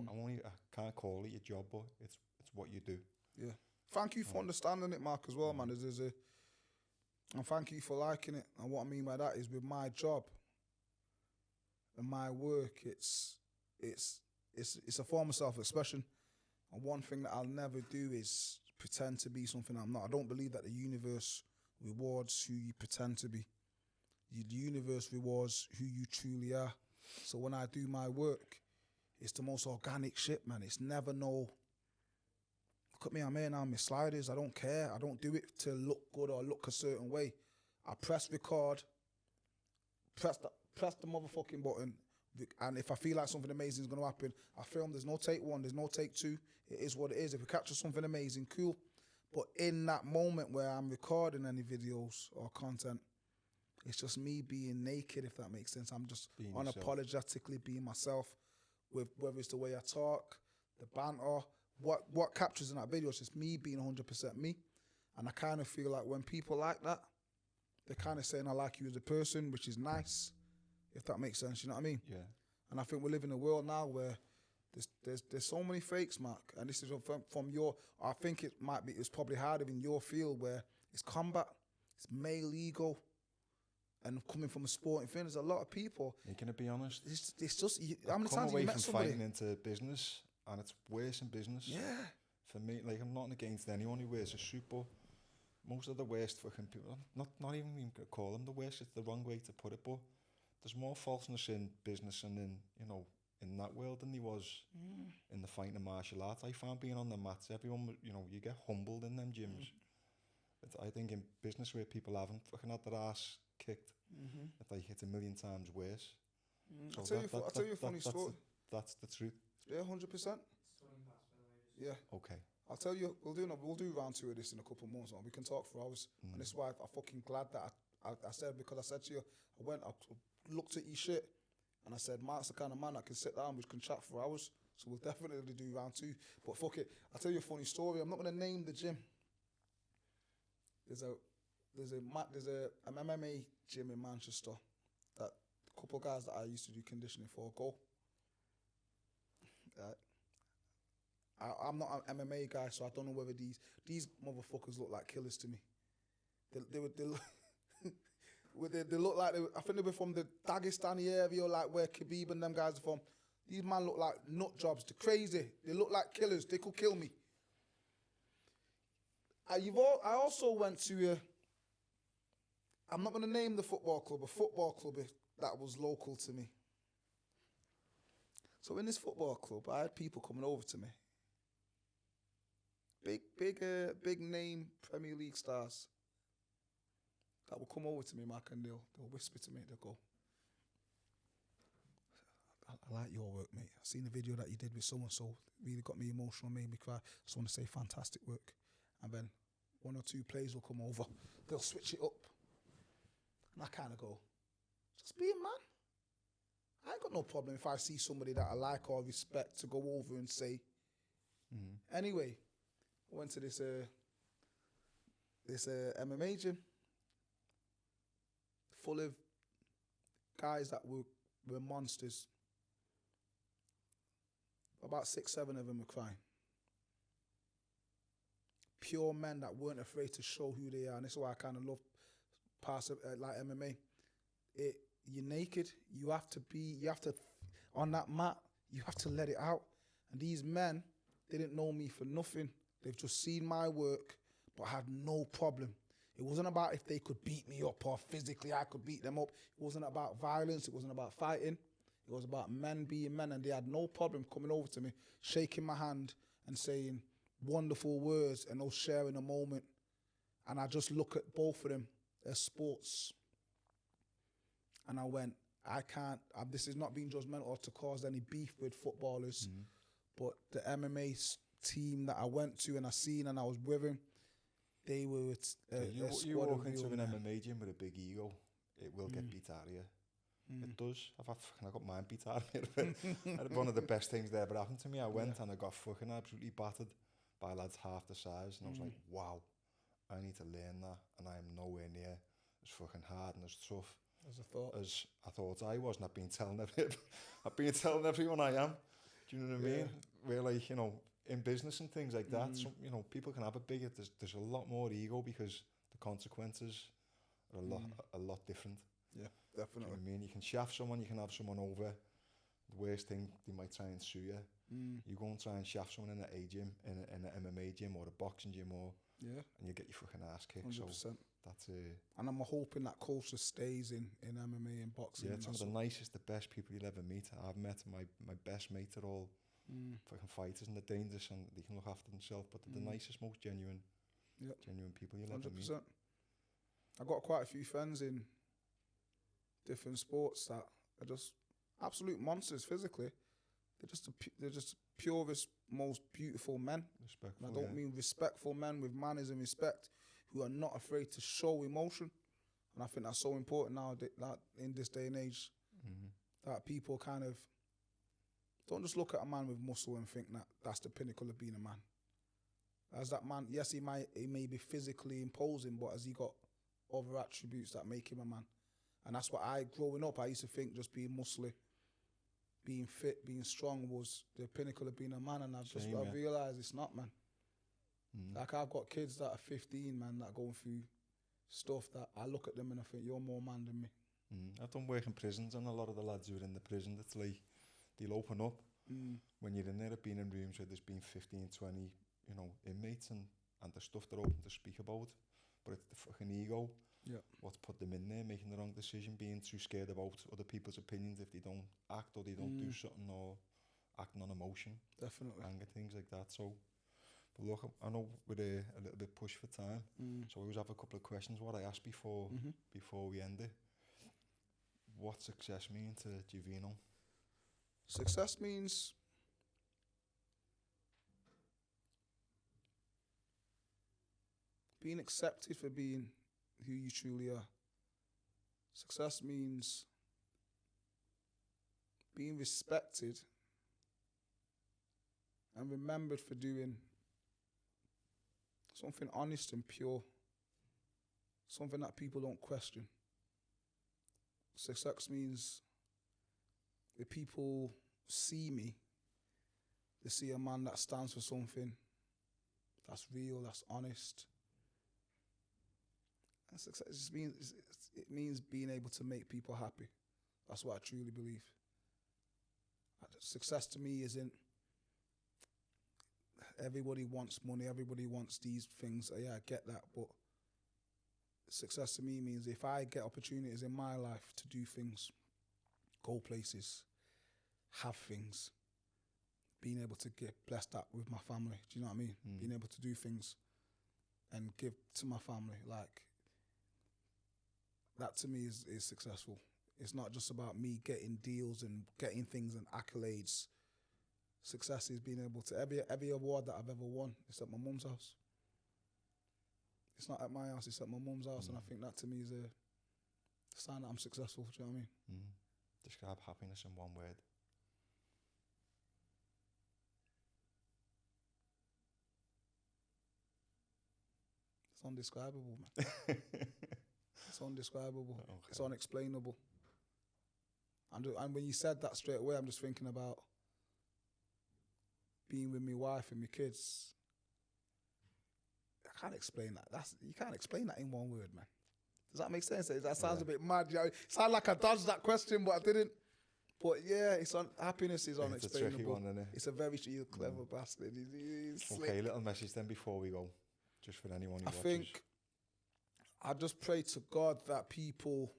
can't call it your job, but it's what you do. Yeah. Thank you for understanding it, Mark, as well, man. And thank you for liking it. And what I mean by that is with my job and my work, it's a form of self-expression. And one thing that I'll never do is pretend to be something I'm not. I don't believe that the universe rewards who you pretend to be. The universe rewards who you truly are. So when I do my work, it's the most organic shit, man. It's never look at me, I'm here now, my sliders, I don't care. I don't do it to look good or look a certain way. I press record, press the motherfucking button, and if I feel like something amazing is going to happen, I film. There's no take one, there's no take two. It is what it is. If we capture something amazing, cool. But in that moment where I'm recording any videos or content, it's just me being naked, if that makes sense. I'm just unapologetically being myself, with whether it's the way I talk, the banter, what captures in that video is just me being 100% me. And I kind of feel like when people like that, they're kind of saying I like you as a person, which is nice, if that makes sense. You know what I mean? Yeah. And I think we live in a world now where there's so many fakes, Mark. And this is from your. I think it's probably harder in your field where it's combat, it's male ego, and coming from a sporting thing, there's a lot of people. You're gonna be honest. It's just how many times have you met somebody? Fighting into business, and it's worse in business. Yeah. For me, like I'm not against anyone who wears a suit, but most of the worst fucking people, not even gonna call them the worst. It's the wrong way to put it, but there's more falseness in business and in that world than there was in the fighting and martial arts. I found being on the mats, everyone, you get humbled in them gyms. I think in business where people haven't fucking had their ass kicked, it's a million times worse. So I'll tell you a funny story. That's the truth. Yeah, 100%. Yeah. Okay. I'll tell you, we'll do round 2 of this in a couple of months, man. We can talk for hours. And this is why I'm fucking glad that I said, because I said to you, I looked at your shit, and I said, Mark's the kind of man that can sit down, we can chat for hours. So we'll definitely do round 2. But fuck it, I'll tell you a funny story. I'm not going to name the gym. There's a MMA gym in Manchester that a couple of guys that I used to do conditioning for go. I'm not an MMA guy, so I don't know whether these motherfuckers look like killers to me. They look like I think they were from the Dagestani area, like where Khabib and them guys are from. These man look like nut jobs. They're crazy. They look like killers. They could kill me. I also went to I'm not going to name the football club, a football club that was local to me. So in this football club, I had people coming over to me. Big name Premier League stars that will come over to me, Mark, and they'll whisper to me, they'll go, I like your work, mate. I've seen the video that you did with so-and-so. It really got me emotional, made me cry. I just want to say fantastic work. And then 1 or 2 players will come over. They'll switch it up. And I kind of go, just be a man. I ain't got no problem if I see somebody that I like or respect to go over and say. Anyway, I went to this MMA gym full of guys that were monsters. About 6, 7 of them were crying. Pure men that weren't afraid to show who they are. And this is why I kind of love like MMA. You're naked. You have to on that mat, you have to let it out. And these men didn't know me for nothing. They've just seen my work, but had no problem. It wasn't about if they could beat me up or physically I could beat them up. It wasn't about violence. It wasn't about fighting. It was about men being men, and they had no problem coming over to me, shaking my hand and saying wonderful words and us sharing a moment. And I just look at both of them as sports and I went, I can't, this is not being judgmental or to cause any beef with footballers, but the MMA team that I went to and I seen and I was with him, they were you squad walk of into real an men. MMA gym with a big ego, it will get beat out of you. It does. I got mine beat out of me. One of the best things that ever happened to me. I went and I got fucking absolutely battered by lads half the size, and I was like, wow, I need to learn that, and I am nowhere near as fucking hard and as tough as I thought I was, and I've been telling everyone I am. Do you know what I mean? We're like, you know, in business and things like that, some, you know, people can have a bigger, there's a lot more ego because the consequences are a lot different. Yeah, definitely. Do you know what I mean? You can shaft someone, you can have someone over. The worst thing, they might try and sue you. You go and try and shaft someone in an A gym, in an MMA gym or a boxing gym, and you get your fucking ass kicked. 100%. So that's and I'm hoping that culture stays in MMA and boxing. Yeah, some of the nicest, the best people you'll ever meet. I've met my best mates are all fucking fighters, and they're dangerous and they can look after themselves, but they're the nicest, most genuine people you'll ever meet. 100%. I got quite a few friends in different sports that are just absolute monsters physically. They're just purest, most beautiful men. Respectful. And I don't mean respectful men with manners and respect, who are not afraid to show emotion. And I think that's so important now that in this day and age, that people kind of don't just look at a man with muscle and think that that's the pinnacle of being a man. As that man, yes, he may be physically imposing, but has he got other attributes that make him a man? And that's what growing up, I used to think just being muscly, being fit, being strong was the pinnacle of being a man. And I've realised it's not, man. Like, I've got kids that are 15, man, that are going through stuff that I look at them and I think, you're more man than me. I've done work in prisons, and a lot of the lads who are in the prison, it's like, they'll open up when you're in there. I've been in rooms where there's been 15, 20, you know, inmates, and the stuff they're open to speak about, but it's the fucking ego. Yeah. What's put them in there, making the wrong decision, being too scared about other people's opinions if they don't act or they don't do something, or acting on emotion. Definitely. Anger, things like that. So, but look, I know we're a little bit pushed for time, so I always have a couple of questions what I asked before we end it. What success mean to Javeno? Success means being accepted for being who you truly are. Success means being respected and remembered for doing something honest and pure, something that people don't question. Success means if people see me, they see a man that stands for something that's real, that's honest. And success just means, it means being able to make people happy. That's what I truly believe. Success to me isn't everybody wants money, everybody wants these things. Yeah, I get that, but success to me means if I get opportunities in my life to do things, go places, have things, being able to get blessed that with my family. Do you know what I mean? Being able to do things and give to my family, like, that to me is successful. It's not just about me getting deals and getting things and accolades. Success is being able to, every award that I've ever won, it's at my mum's house. It's not at my house, it's at my mum's house, and I think that to me is a sign that I'm successful. Do you know what I mean? Describe happiness in one word. It's undescribable, man. It's undescribable. Okay. It's unexplainable. And when you said that straight away, I'm just thinking about being with my wife and my kids. I can't explain that. You can't explain that in one word, man. Does that make sense? That sounds a bit mad. You know, it sounds like I dodged that question, but I didn't. But yeah, happiness is unexplainable. It's a tricky one, isn't it? It's a very clever bastard. He's slick. Okay, little message then before we go, just for anyone who watches. I think I just pray to God that people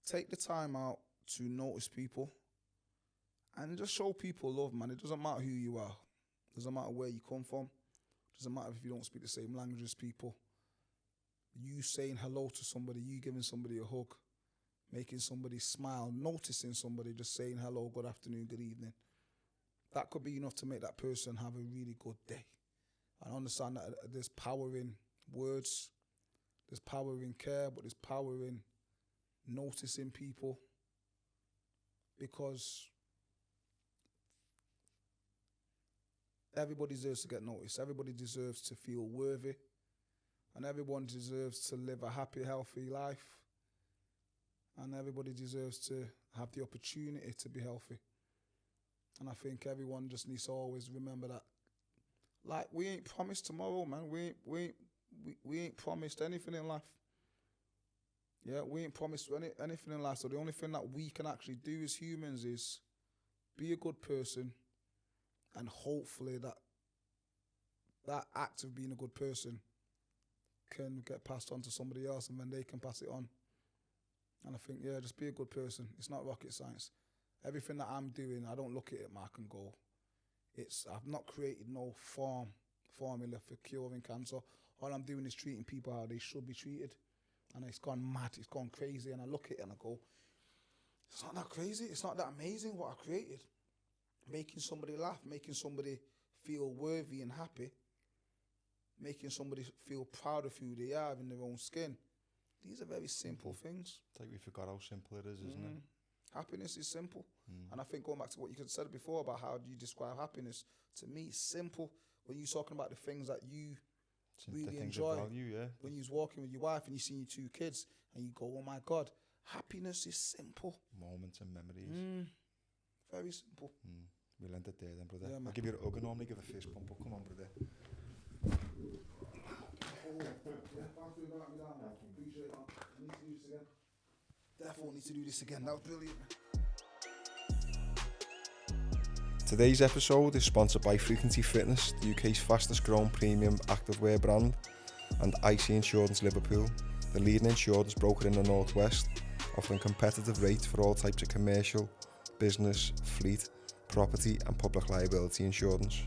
take the time out to notice people and just show people love, man. It doesn't matter who you are. It doesn't matter where you come from. It doesn't matter if you don't speak the same language as people. you saying hello to somebody, you giving somebody a hug, making somebody smile, noticing somebody, just saying hello, good afternoon, good evening. That could be enough to make that person have a really good day. I understand that there's power in words, there's power in care, but there's power in noticing people, because everybody deserves to get noticed. Everybody deserves to feel worthy, and everyone deserves to live a happy, healthy life, and everybody deserves to have the opportunity to be healthy. And I think everyone just needs to always remember that, like, we ain't promised tomorrow, man. We ain't promised anything in life. Yeah, we ain't promised anything in life. So the only thing that we can actually do as humans is be a good person, and hopefully that act of being a good person can get passed on to somebody else, and then they can pass it on. And I think, yeah, just be a good person. It's not rocket science. Everything that I'm doing, I don't look at it, Mark, and go, I've not created no formula for curing cancer. All I'm doing is treating people how they should be treated. And it's gone mad, it's gone crazy. And I look at it and I go, it's not that crazy, it's not that amazing what I created. Making somebody laugh, making somebody feel worthy and happy, making somebody feel proud of who they are in their own skin. These are very simple things. It's like we forgot how simple it is, isn't it? Happiness is simple. And I think going back to what you said before about how do you describe happiness, to me it's simple. When you're talking about the things that you really enjoy, value, yeah. When you're walking with your wife and you see your 2 kids and you go, oh my God, happiness is simple. Moments and memories. Very simple. We'll end it there then, brother. Yeah, I'll give you a hug and normally give a fist pump, but come on, brother. Appreciate that. I need to do this again. Definitely need to do this again. That was brilliant. Today's episode is sponsored by Frequency Fitness, the UK's fastest growing premium activewear brand, and IC Insurance Liverpool, the leading insurance broker in the Northwest, offering competitive rates for all types of commercial, business, fleet, property and public liability insurance.